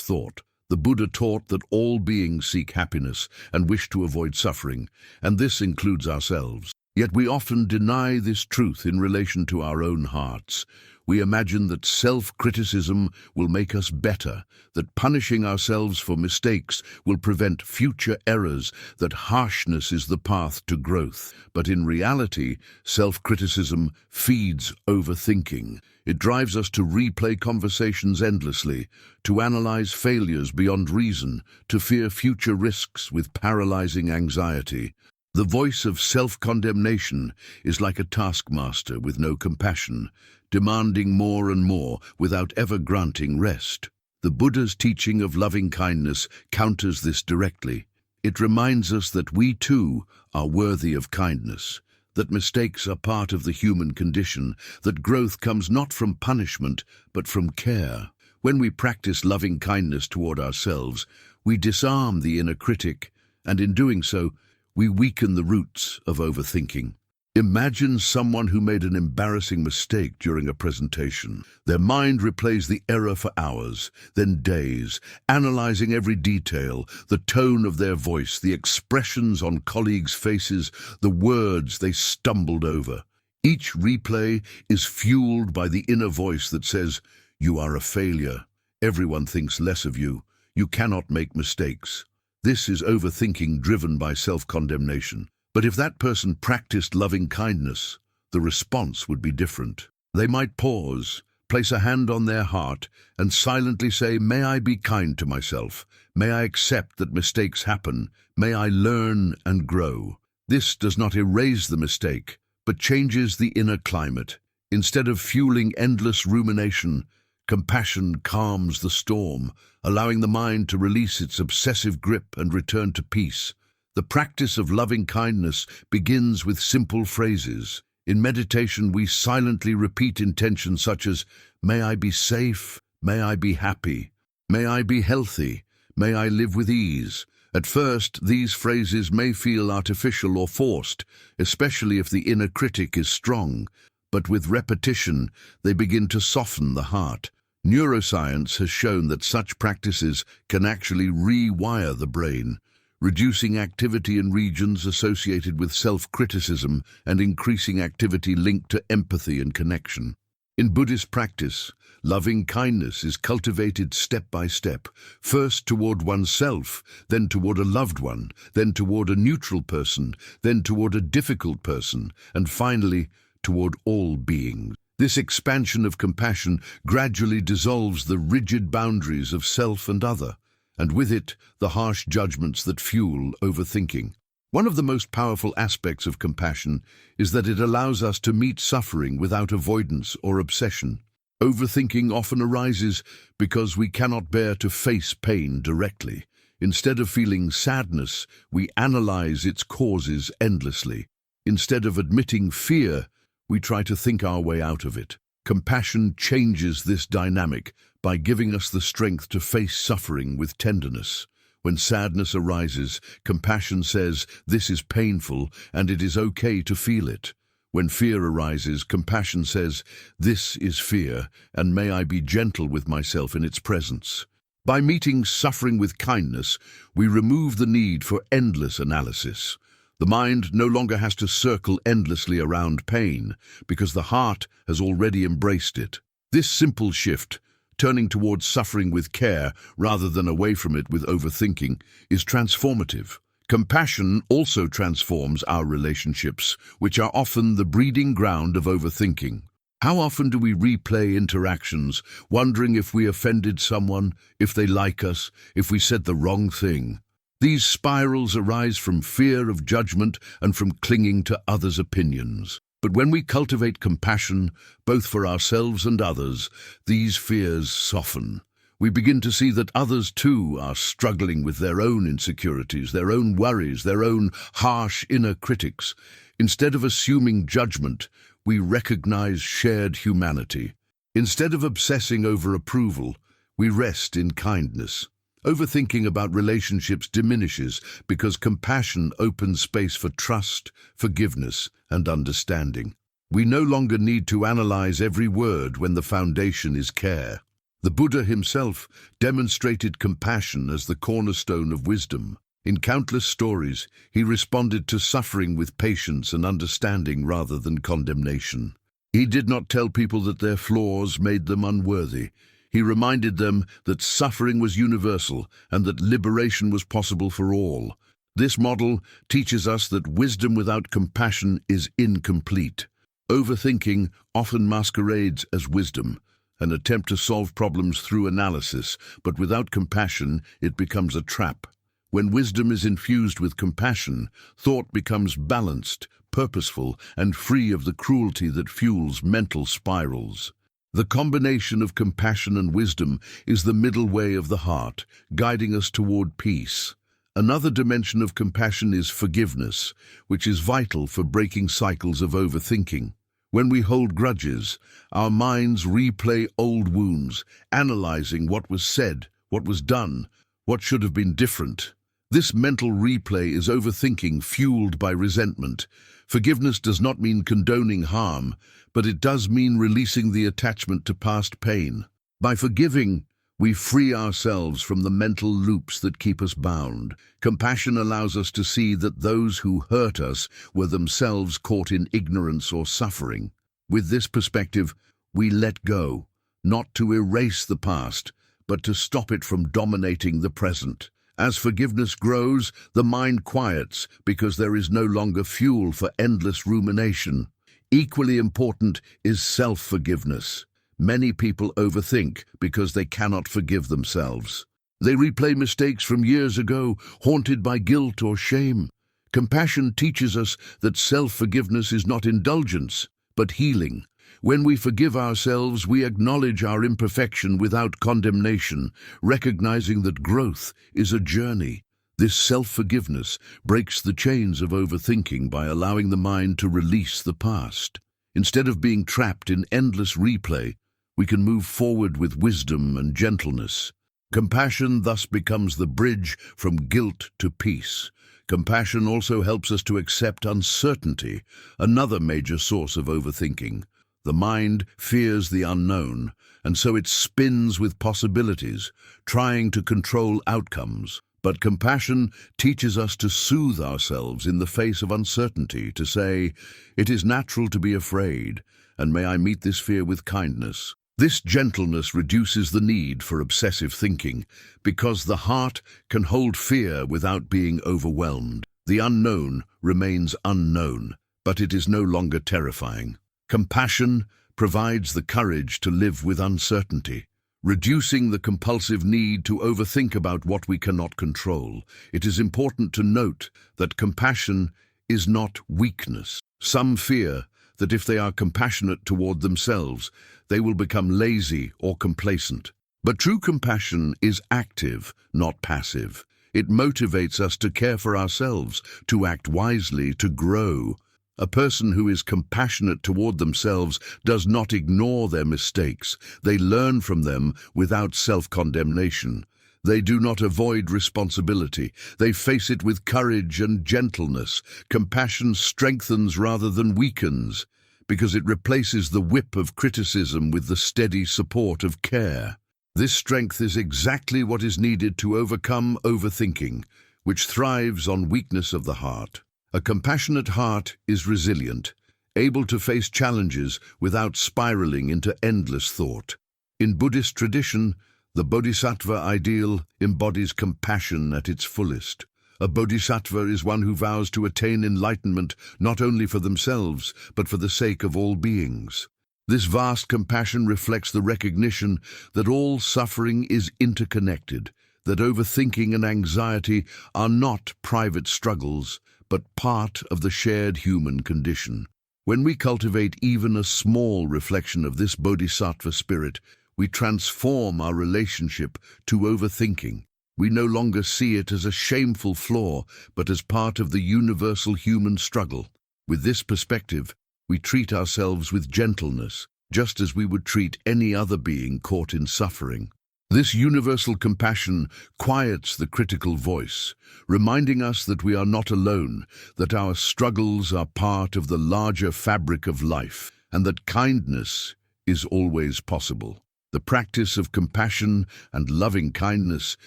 thought. The Buddha taught that all beings seek happiness and wish to avoid suffering, and this includes ourselves. Yet we often deny this truth in relation to our own hearts. We imagine that self-criticism will make us better, that punishing ourselves for mistakes will prevent future errors, that harshness is the path to growth. But in reality, self-criticism feeds overthinking. It drives us to replay conversations endlessly, to analyze failures beyond reason, to fear future risks with paralyzing anxiety. The voice of self-condemnation is like a taskmaster with no compassion, demanding more and more without ever granting rest. The Buddha's teaching of loving kindness counters this directly. It reminds us that we too are worthy of kindness, that mistakes are part of the human condition, that growth comes not from punishment but from care. When we practice loving kindness toward ourselves, we disarm the inner critic, and in doing so, we weaken the roots of overthinking. Imagine someone who made an embarrassing mistake during a presentation. Their mind replays the error for hours, then days, analyzing every detail, the tone of their voice, the expressions on colleagues' faces, the words they stumbled over. Each replay is fueled by the inner voice that says, "You are a failure. Everyone thinks less of you. You cannot make mistakes." This is overthinking driven by self-condemnation. But if that person practiced loving kindness, the response would be different. They might pause, place a hand on their heart, and silently say, "May I be kind to myself. May I accept that mistakes happen. May I learn and grow." This does not erase the mistake, but changes the inner climate. Instead of fueling endless rumination, compassion calms the storm, allowing the mind to release its obsessive grip and return to peace. The practice of loving kindness begins with simple phrases. In meditation, we silently repeat intentions such as, "May I be safe, may I be happy, may I be healthy, may I live with ease." At first, these phrases may feel artificial or forced, especially if the inner critic is strong, but with repetition, they begin to soften the heart. Neuroscience has shown that such practices can actually rewire the brain, reducing activity in regions associated with self-criticism and increasing activity linked to empathy and connection. In Buddhist practice, loving kindness is cultivated step by step, first toward oneself, then toward a loved one, then toward a neutral person, then toward a difficult person, and finally, toward all beings. This expansion of compassion gradually dissolves the rigid boundaries of self and other, and with it, the harsh judgments that fuel overthinking. One of the most powerful aspects of compassion is that it allows us to meet suffering without avoidance or obsession. Overthinking often arises because we cannot bear to face pain directly. Instead of feeling sadness, we analyze its causes endlessly. Instead of admitting fear, we try to think our way out of it. Compassion changes this dynamic by giving us the strength to face suffering with tenderness. When sadness arises, compassion says, "This is painful and it is okay to feel it." When fear arises, compassion says, "This is fear, and may I be gentle with myself in its presence." By meeting suffering with kindness, we remove the need for endless analysis. The mind no longer has to circle endlessly around pain, because the heart has already embraced it. This simple shift, turning towards suffering with care rather than away from it with overthinking, is transformative. Compassion also transforms our relationships, which are often the breeding ground of overthinking. How often do we replay interactions, wondering if we offended someone, if they like us, if we said the wrong thing? These spirals arise from fear of judgment and from clinging to others' opinions. But when we cultivate compassion, both for ourselves and others, these fears soften. We begin to see that others too are struggling with their own insecurities, their own worries, their own harsh inner critics. Instead of assuming judgment, we recognize shared humanity. Instead of obsessing over approval, we rest in kindness. Overthinking about relationships diminishes because compassion opens space for trust, forgiveness, and understanding. We no longer need to analyze every word when the foundation is care. The Buddha himself demonstrated compassion as the cornerstone of wisdom. In countless stories, he responded to suffering with patience and understanding rather than condemnation. He did not tell people that their flaws made them unworthy. He reminded them that suffering was universal and that liberation was possible for all. This model teaches us that wisdom without compassion is incomplete. Overthinking often masquerades as wisdom, an attempt to solve problems through analysis, but without compassion, it becomes a trap. When wisdom is infused with compassion, thought becomes balanced, purposeful, and free of the cruelty that fuels mental spirals. The combination of compassion and wisdom is the middle way of the heart, guiding us toward peace. Another dimension of compassion is forgiveness, which is vital for breaking cycles of overthinking. When we hold grudges, our minds replay old wounds, analyzing what was said, what was done, what should have been different. This mental replay is overthinking fueled by resentment. Forgiveness does not mean condoning harm, but it does mean releasing the attachment to past pain. By forgiving, we free ourselves from the mental loops that keep us bound. Compassion allows us to see that those who hurt us were themselves caught in ignorance or suffering. With this perspective, we let go, not to erase the past, but to stop it from dominating the present. As forgiveness grows, the mind quiets because there is no longer fuel for endless rumination. Equally important is self-forgiveness. Many people overthink because they cannot forgive themselves. They replay mistakes from years ago, haunted by guilt or shame. Compassion teaches us that self-forgiveness is not indulgence, but healing. When we forgive ourselves, we acknowledge our imperfection without condemnation, recognizing that growth is a journey. This self-forgiveness breaks the chains of overthinking by allowing the mind to release the past. Instead of being trapped in endless replay, we can move forward with wisdom and gentleness. Compassion thus becomes the bridge from guilt to peace. Compassion also helps us to accept uncertainty, another major source of overthinking. The mind fears the unknown, and so it spins with possibilities, trying to control outcomes. But compassion teaches us to soothe ourselves in the face of uncertainty, to say, "It is natural to be afraid, and may I meet this fear with kindness." This gentleness reduces the need for obsessive thinking, because the heart can hold fear without being overwhelmed. The unknown remains unknown, but it is no longer terrifying. Compassion provides the courage to live with uncertainty, reducing the compulsive need to overthink about what we cannot control. It is important to note that compassion is not weakness. Some fear that if they are compassionate toward themselves, they will become lazy or complacent. But true compassion is active, not passive. It motivates us to care for ourselves, to act wisely, to grow. A person who is compassionate toward themselves does not ignore their mistakes. They learn from them without self-condemnation. They do not avoid responsibility. They face it with courage and gentleness. Compassion strengthens rather than weakens, because it replaces the whip of criticism with the steady support of care. This strength is exactly what is needed to overcome overthinking, which thrives on weakness of the heart. A compassionate heart is resilient, able to face challenges without spiraling into endless thought. In Buddhist tradition, the bodhisattva ideal embodies compassion at its fullest. A bodhisattva is one who vows to attain enlightenment not only for themselves, but for the sake of all beings. This vast compassion reflects the recognition that all suffering is interconnected, that overthinking and anxiety are not private struggles, but part of the shared human condition. When we cultivate even a small reflection of this bodhisattva spirit, we transform our relationship to overthinking. We no longer see it as a shameful flaw, but as part of the universal human struggle. With this perspective, we treat ourselves with gentleness, just as we would treat any other being caught in suffering. This universal compassion quiets the critical voice, reminding us that we are not alone, that our struggles are part of the larger fabric of life, and that kindness is always possible. The practice of compassion and loving kindness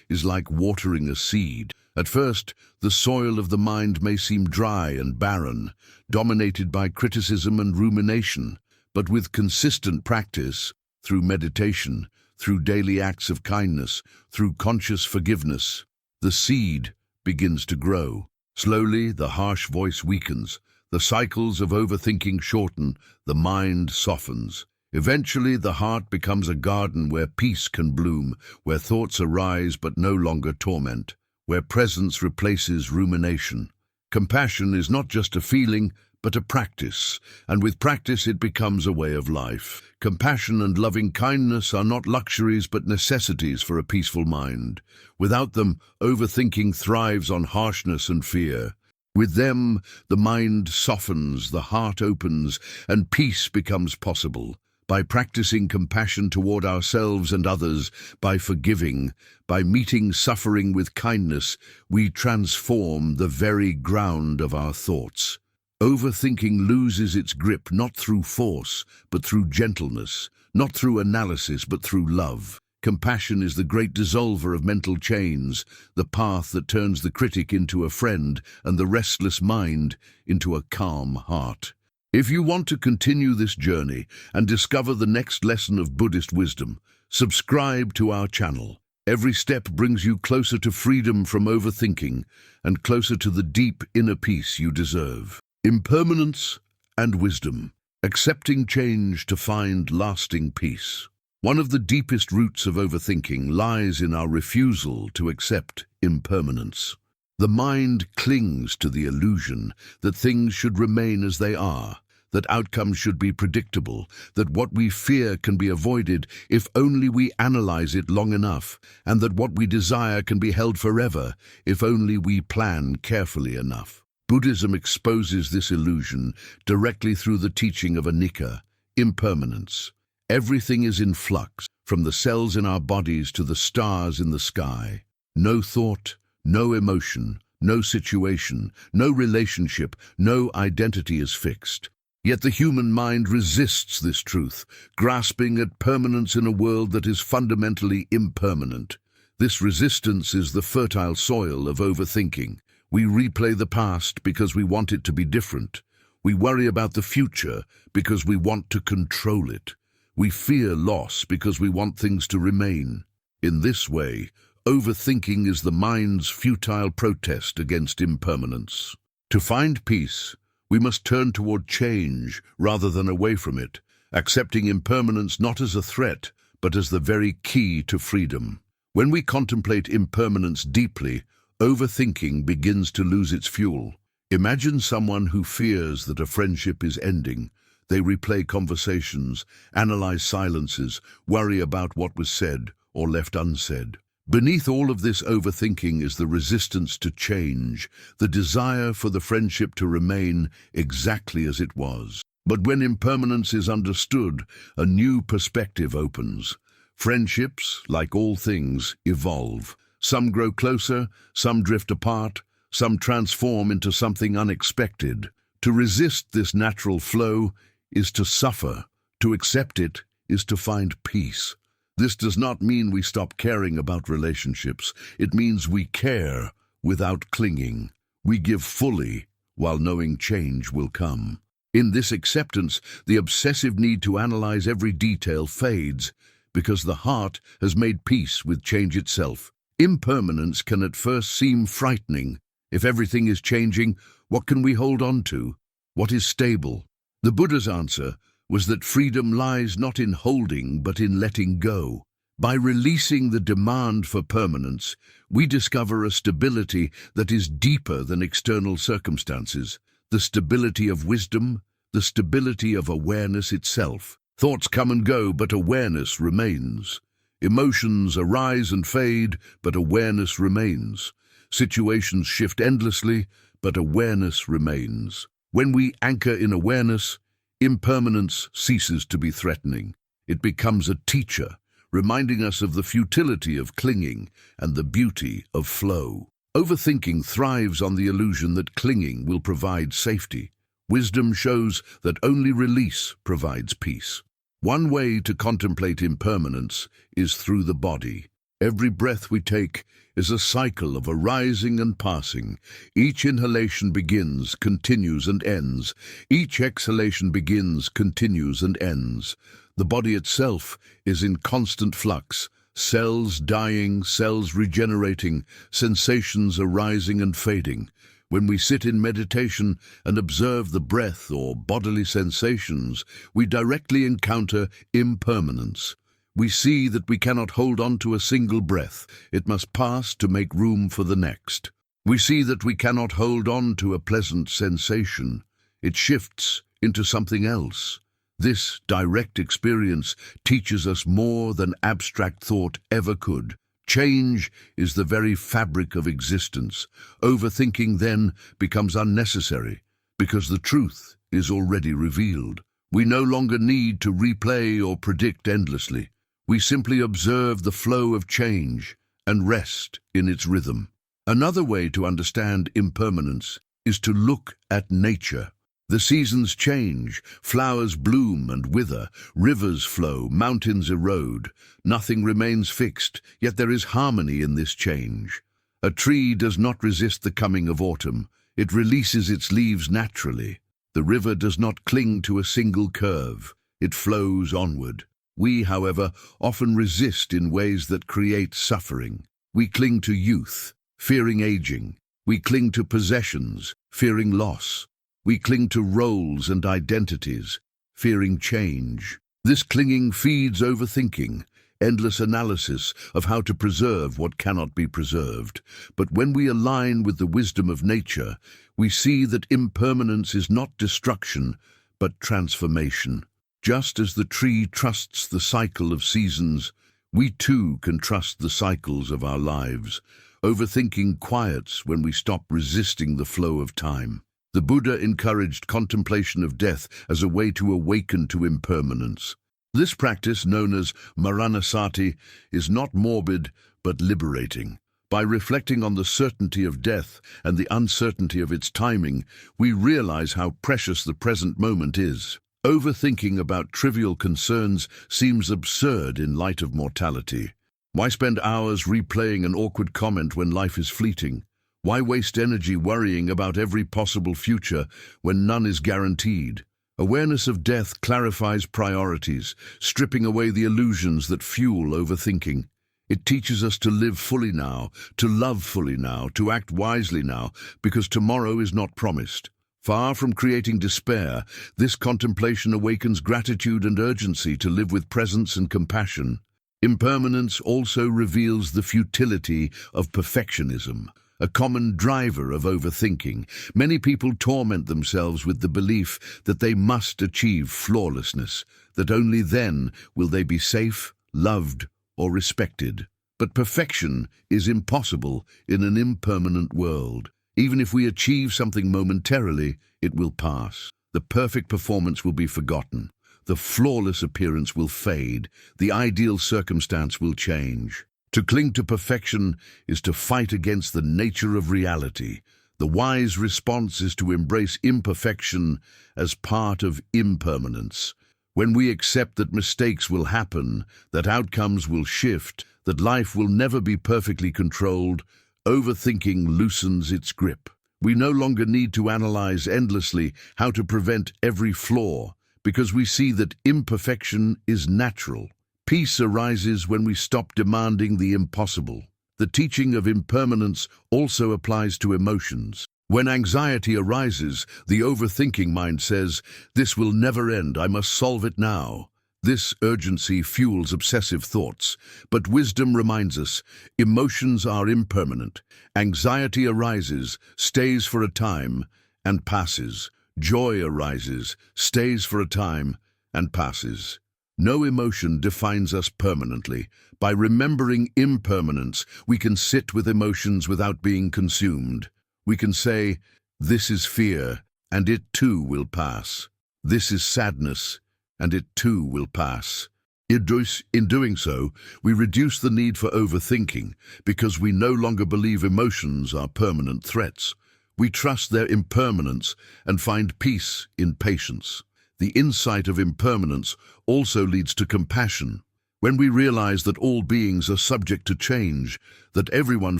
is like watering a seed. At first, the soil of the mind may seem dry and barren, dominated by criticism and rumination, but with consistent practice, through meditation, through daily acts of kindness, through conscious forgiveness, the seed begins to grow. Slowly, the harsh voice weakens, the cycles of overthinking shorten, the mind softens. Eventually, the heart becomes a garden where peace can bloom, where thoughts arise but no longer torment, where presence replaces rumination. Compassion is not just a feeling, but a practice, and with practice it becomes a way of life. Compassion and loving kindness are not luxuries but necessities for a peaceful mind. Without them, overthinking thrives on harshness and fear. With them, the mind softens, the heart opens, and peace becomes possible. By practicing compassion toward ourselves and others, by forgiving, by meeting suffering with kindness, we transform the very ground of our thoughts. Overthinking loses its grip not through force, but through gentleness, not through analysis, but through love. Compassion is the great dissolver of mental chains, the path that turns the critic into a friend and the restless mind into a calm heart. If you want to continue this journey and discover the next lesson of Buddhist wisdom, subscribe to our channel. Every step brings you closer to freedom from overthinking and closer to the deep inner peace you deserve. Impermanence and wisdom. Accepting change to find lasting peace. One of the deepest roots of overthinking lies in our refusal to accept impermanence. The mind clings to the illusion that things should remain as they are, that outcomes should be predictable, that what we fear can be avoided if only we analyze it long enough, and that what we desire can be held forever if only we plan carefully enough. Buddhism exposes this illusion directly through the teaching of anicca, impermanence. Everything is in flux, from the cells in our bodies to the stars in the sky. No thought, no emotion, no situation, no relationship, no identity is fixed. Yet the human mind resists this truth, grasping at permanence in a world that is fundamentally impermanent. This resistance is the fertile soil of overthinking. We replay the past because we want it to be different. We worry about the future because we want to control it. We fear loss because we want things to remain. In this way, overthinking is the mind's futile protest against impermanence. To find peace, we must turn toward change rather than away from it, accepting impermanence not as a threat, but as the very key to freedom. When we contemplate impermanence deeply, overthinking begins to lose its fuel. Imagine someone who fears that a friendship is ending. They replay conversations, analyze silences, worry about what was said or left unsaid. Beneath all of this overthinking is the resistance to change, the desire for the friendship to remain exactly as it was. But when impermanence is understood, a new perspective opens. Friendships, like all things, evolve. Some grow closer, some drift apart, some transform into something unexpected. To resist this natural flow is to suffer. To accept it is to find peace. This does not mean we stop caring about relationships. It means we care without clinging. We give fully while knowing change will come. In this acceptance, the obsessive need to analyze every detail fades because the heart has made peace with change itself. Impermanence can at first seem frightening. If everything is changing, what can we hold on to? What is stable? The Buddha's answer was that freedom lies not in holding but in letting go. By releasing the demand for permanence, we discover a stability that is deeper than external circumstances, the stability of wisdom, the stability of awareness itself. Thoughts come and go, but awareness remains. Emotions arise and fade, but awareness remains. Situations shift endlessly, but awareness remains. When we anchor in awareness, impermanence ceases to be threatening. It becomes a teacher, reminding us of the futility of clinging and the beauty of flow. Overthinking thrives on the illusion that clinging will provide safety. Wisdom shows that only release provides peace. One way to contemplate impermanence is through the body. Every breath we take is a cycle of arising and passing. Each inhalation begins, continues, and ends. Each exhalation begins, continues, and ends. The body itself is in constant flux, cells dying, cells regenerating, sensations arising and fading. When we sit in meditation and observe the breath or bodily sensations, we directly encounter impermanence. We see that we cannot hold on to a single breath. It must pass to make room for the next. We see that we cannot hold on to a pleasant sensation. It shifts into something else. This direct experience teaches us more than abstract thought ever could. Change is the very fabric of existence. Overthinking then becomes unnecessary because the truth is already revealed. We no longer need to replay or predict endlessly. We simply observe the flow of change and rest in its rhythm. Another way to understand impermanence is to look at nature. The seasons change, flowers bloom and wither, rivers flow, mountains erode. Nothing remains fixed, yet there is harmony in this change. A tree does not resist the coming of autumn. It releases its leaves naturally. The river does not cling to a single curve. It flows onward. We, however, often resist in ways that create suffering. We cling to youth, fearing aging. We cling to possessions, fearing loss. We cling to roles and identities, fearing change. This clinging feeds overthinking, endless analysis of how to preserve what cannot be preserved. But when we align with the wisdom of nature, we see that impermanence is not destruction, but transformation. Just as the tree trusts the cycle of seasons, we too can trust the cycles of our lives. Overthinking quiets when we stop resisting the flow of time. The Buddha encouraged contemplation of death as a way to awaken to impermanence. This practice, known as Maranasati, is not morbid but liberating. By reflecting on the certainty of death and the uncertainty of its timing, we realize how precious the present moment is. Overthinking about trivial concerns seems absurd in light of mortality. Why spend hours replaying an awkward comment when life is fleeting? Why waste energy worrying about every possible future when none is guaranteed? Awareness of death clarifies priorities, stripping away the illusions that fuel overthinking. It teaches us to live fully now, to love fully now, to act wisely now, because tomorrow is not promised. Far from creating despair, this contemplation awakens gratitude and urgency to live with presence and compassion. Impermanence also reveals the futility of perfectionism, a common driver of overthinking. Many people torment themselves with the belief that they must achieve flawlessness, that only then will they be safe, loved, or respected. But perfection is impossible in an impermanent world. Even if we achieve something momentarily, it will pass. The perfect performance will be forgotten. the flawless appearance will fade, the ideal circumstance will change. To cling to perfection is to fight against the nature of reality. The wise response is to embrace imperfection as part of impermanence. When we accept that mistakes will happen, that outcomes will shift, that life will never be perfectly controlled, overthinking loosens its grip. We no longer need to analyze endlessly how to prevent every flaw, because we see that imperfection is natural. Peace arises when we stop demanding the impossible. The teaching of impermanence also applies to emotions. When anxiety arises, the overthinking mind says, "This will never end, I must solve it now." This urgency fuels obsessive thoughts, but wisdom reminds us, emotions are impermanent. Anxiety arises, stays for a time, and passes. Joy arises, stays for a time, and passes. No emotion defines us permanently. By remembering impermanence, we can sit with emotions without being consumed. We can say, "This is fear, and it too will pass. This is sadness, and it too will pass." In doing so, we reduce the need for overthinking because we no longer believe emotions are permanent threats. We trust their impermanence and find peace in patience. The insight of impermanence also leads to compassion. When we realize that all beings are subject to change, that everyone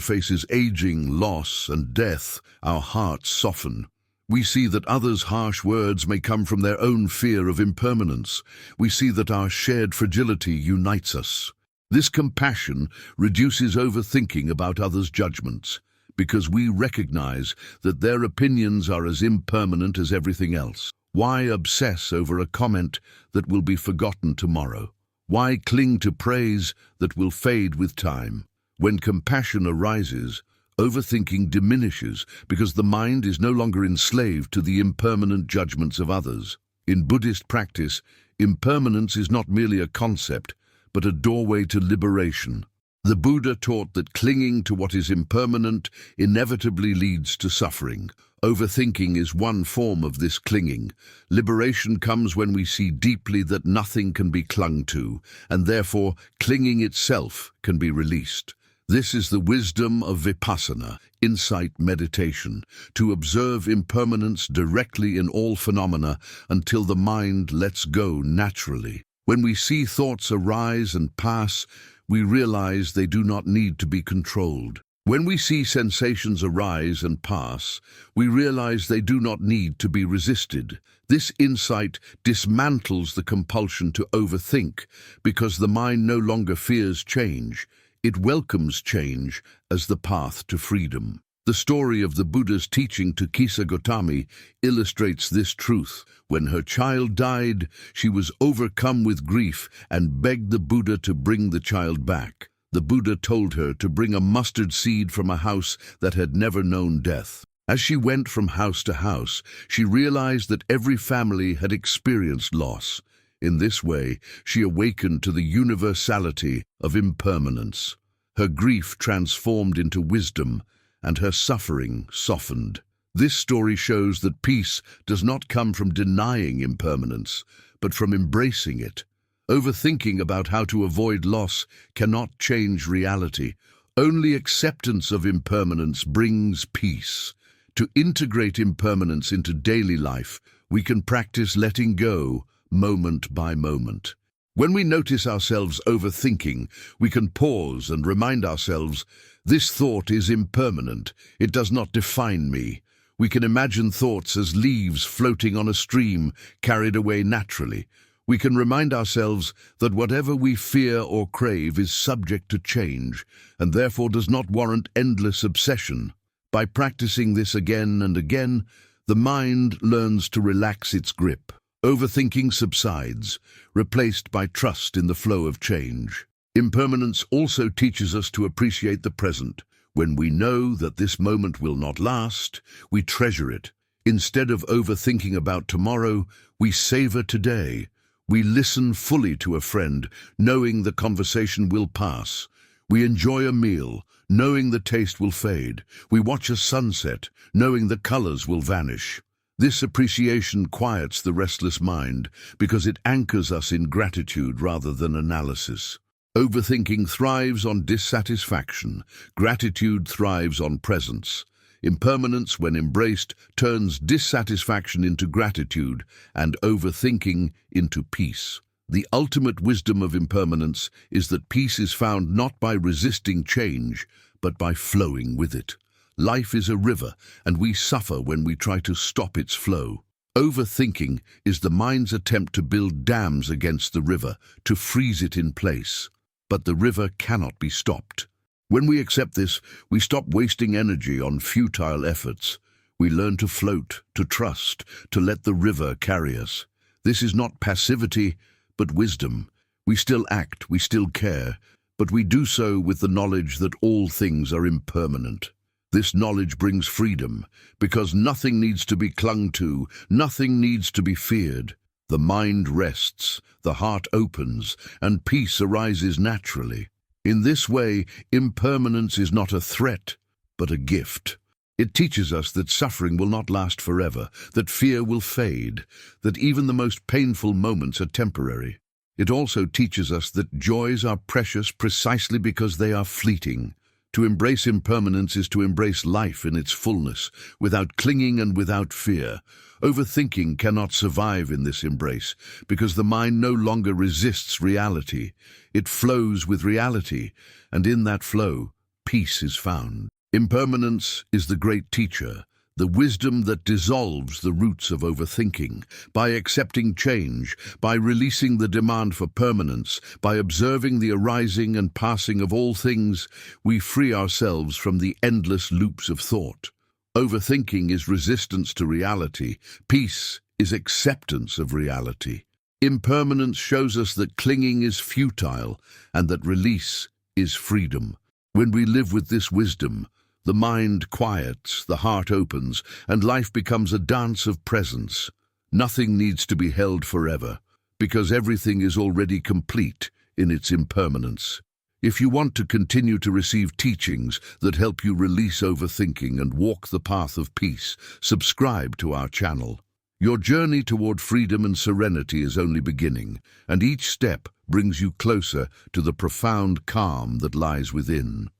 faces aging, loss, and death, our hearts soften. We see that others' harsh words may come from their own fear of impermanence. We see that our shared fragility unites us. This compassion reduces overthinking about others' judgments, because we recognize that their opinions are as impermanent as everything else. Why obsess over a comment that will be forgotten tomorrow? Why cling to praise that will fade with time? When compassion arises, overthinking diminishes because the mind is no longer enslaved to the impermanent judgments of others. In Buddhist practice, impermanence is not merely a concept, but a doorway to liberation. The Buddha taught that clinging to what is impermanent inevitably leads to suffering. Overthinking is one form of this clinging. Liberation comes when we see deeply that nothing can be clung to, and therefore clinging itself can be released. This is the wisdom of vipassana, insight meditation, to observe impermanence directly in all phenomena until the mind lets go naturally. When we see thoughts arise and pass, we realize they do not need to be controlled. When we see sensations arise and pass, we realize they do not need to be resisted. This insight dismantles the compulsion to overthink because the mind no longer fears change. It welcomes change as the path to freedom. The story of the Buddha's teaching to Kisa Gotami illustrates this truth. When her child died, she was overcome with grief and begged the Buddha to bring the child back. The Buddha told her to bring a mustard seed from a house that had never known death. As she went from house to house, she realized that every family had experienced loss. In this way, she awakened to the universality of impermanence. Her grief transformed into wisdom, and her suffering softened. This story shows that peace does not come from denying impermanence, but from embracing it. Overthinking about how to avoid loss cannot change reality. Only acceptance of impermanence brings peace. To integrate impermanence into daily life, we can practice letting go moment by moment. When we notice ourselves overthinking, we can pause and remind ourselves, "This thought is impermanent. It does not define me." We can imagine thoughts as leaves floating on a stream, carried away naturally. We can remind ourselves that whatever we fear or crave is subject to change, and therefore does not warrant endless obsession. By practicing this again and again, the mind learns to relax its grip. Overthinking subsides, replaced by trust in the flow of change. Impermanence also teaches us to appreciate the present. When we know that this moment will not last, we treasure it. Instead of overthinking about tomorrow, we savor today. We listen fully to a friend, knowing the conversation will pass. We enjoy a meal, knowing the taste will fade. We watch a sunset, knowing the colors will vanish. This appreciation quiets the restless mind because it anchors us in gratitude rather than analysis. Overthinking thrives on dissatisfaction. Gratitude thrives on presence. Impermanence, when embraced, turns dissatisfaction into gratitude and overthinking into peace. The ultimate wisdom of impermanence is that peace is found not by resisting change, but by flowing with it. Life is a river, and we suffer when we try to stop its flow. Overthinking is the mind's attempt to build dams against the river, to freeze it in place. But the river cannot be stopped. When we accept this, we stop wasting energy on futile efforts. We learn to float, to trust, to let the river carry us. This is not passivity, but wisdom. We still act, we still care, but we do so with the knowledge that all things are impermanent. This knowledge brings freedom, because nothing needs to be clung to, nothing needs to be feared. The mind rests, the heart opens, and peace arises naturally. In this way, impermanence is not a threat, but a gift. It teaches us that suffering will not last forever, that fear will fade, that even the most painful moments are temporary. It also teaches us that joys are precious precisely because they are fleeting. To embrace impermanence is to embrace life in its fullness, without clinging and without fear. Overthinking cannot survive in this embrace, because the mind no longer resists reality. It flows with reality, and in that flow, peace is found. Impermanence is the great teacher, the wisdom that dissolves the roots of overthinking. By accepting change, by releasing the demand for permanence, by observing the arising and passing of all things, we free ourselves from the endless loops of thought. Overthinking is resistance to reality. Peace is acceptance of reality. Impermanence shows us that clinging is futile and that release is freedom. When we live with this wisdom, the mind quiets, the heart opens, and life becomes a dance of presence. Nothing needs to be held forever, because everything is already complete in its impermanence. If you want to continue to receive teachings that help you release overthinking and walk the path of peace, subscribe to our channel. Your journey toward freedom and serenity is only beginning, and each step brings you closer to the profound calm that lies within.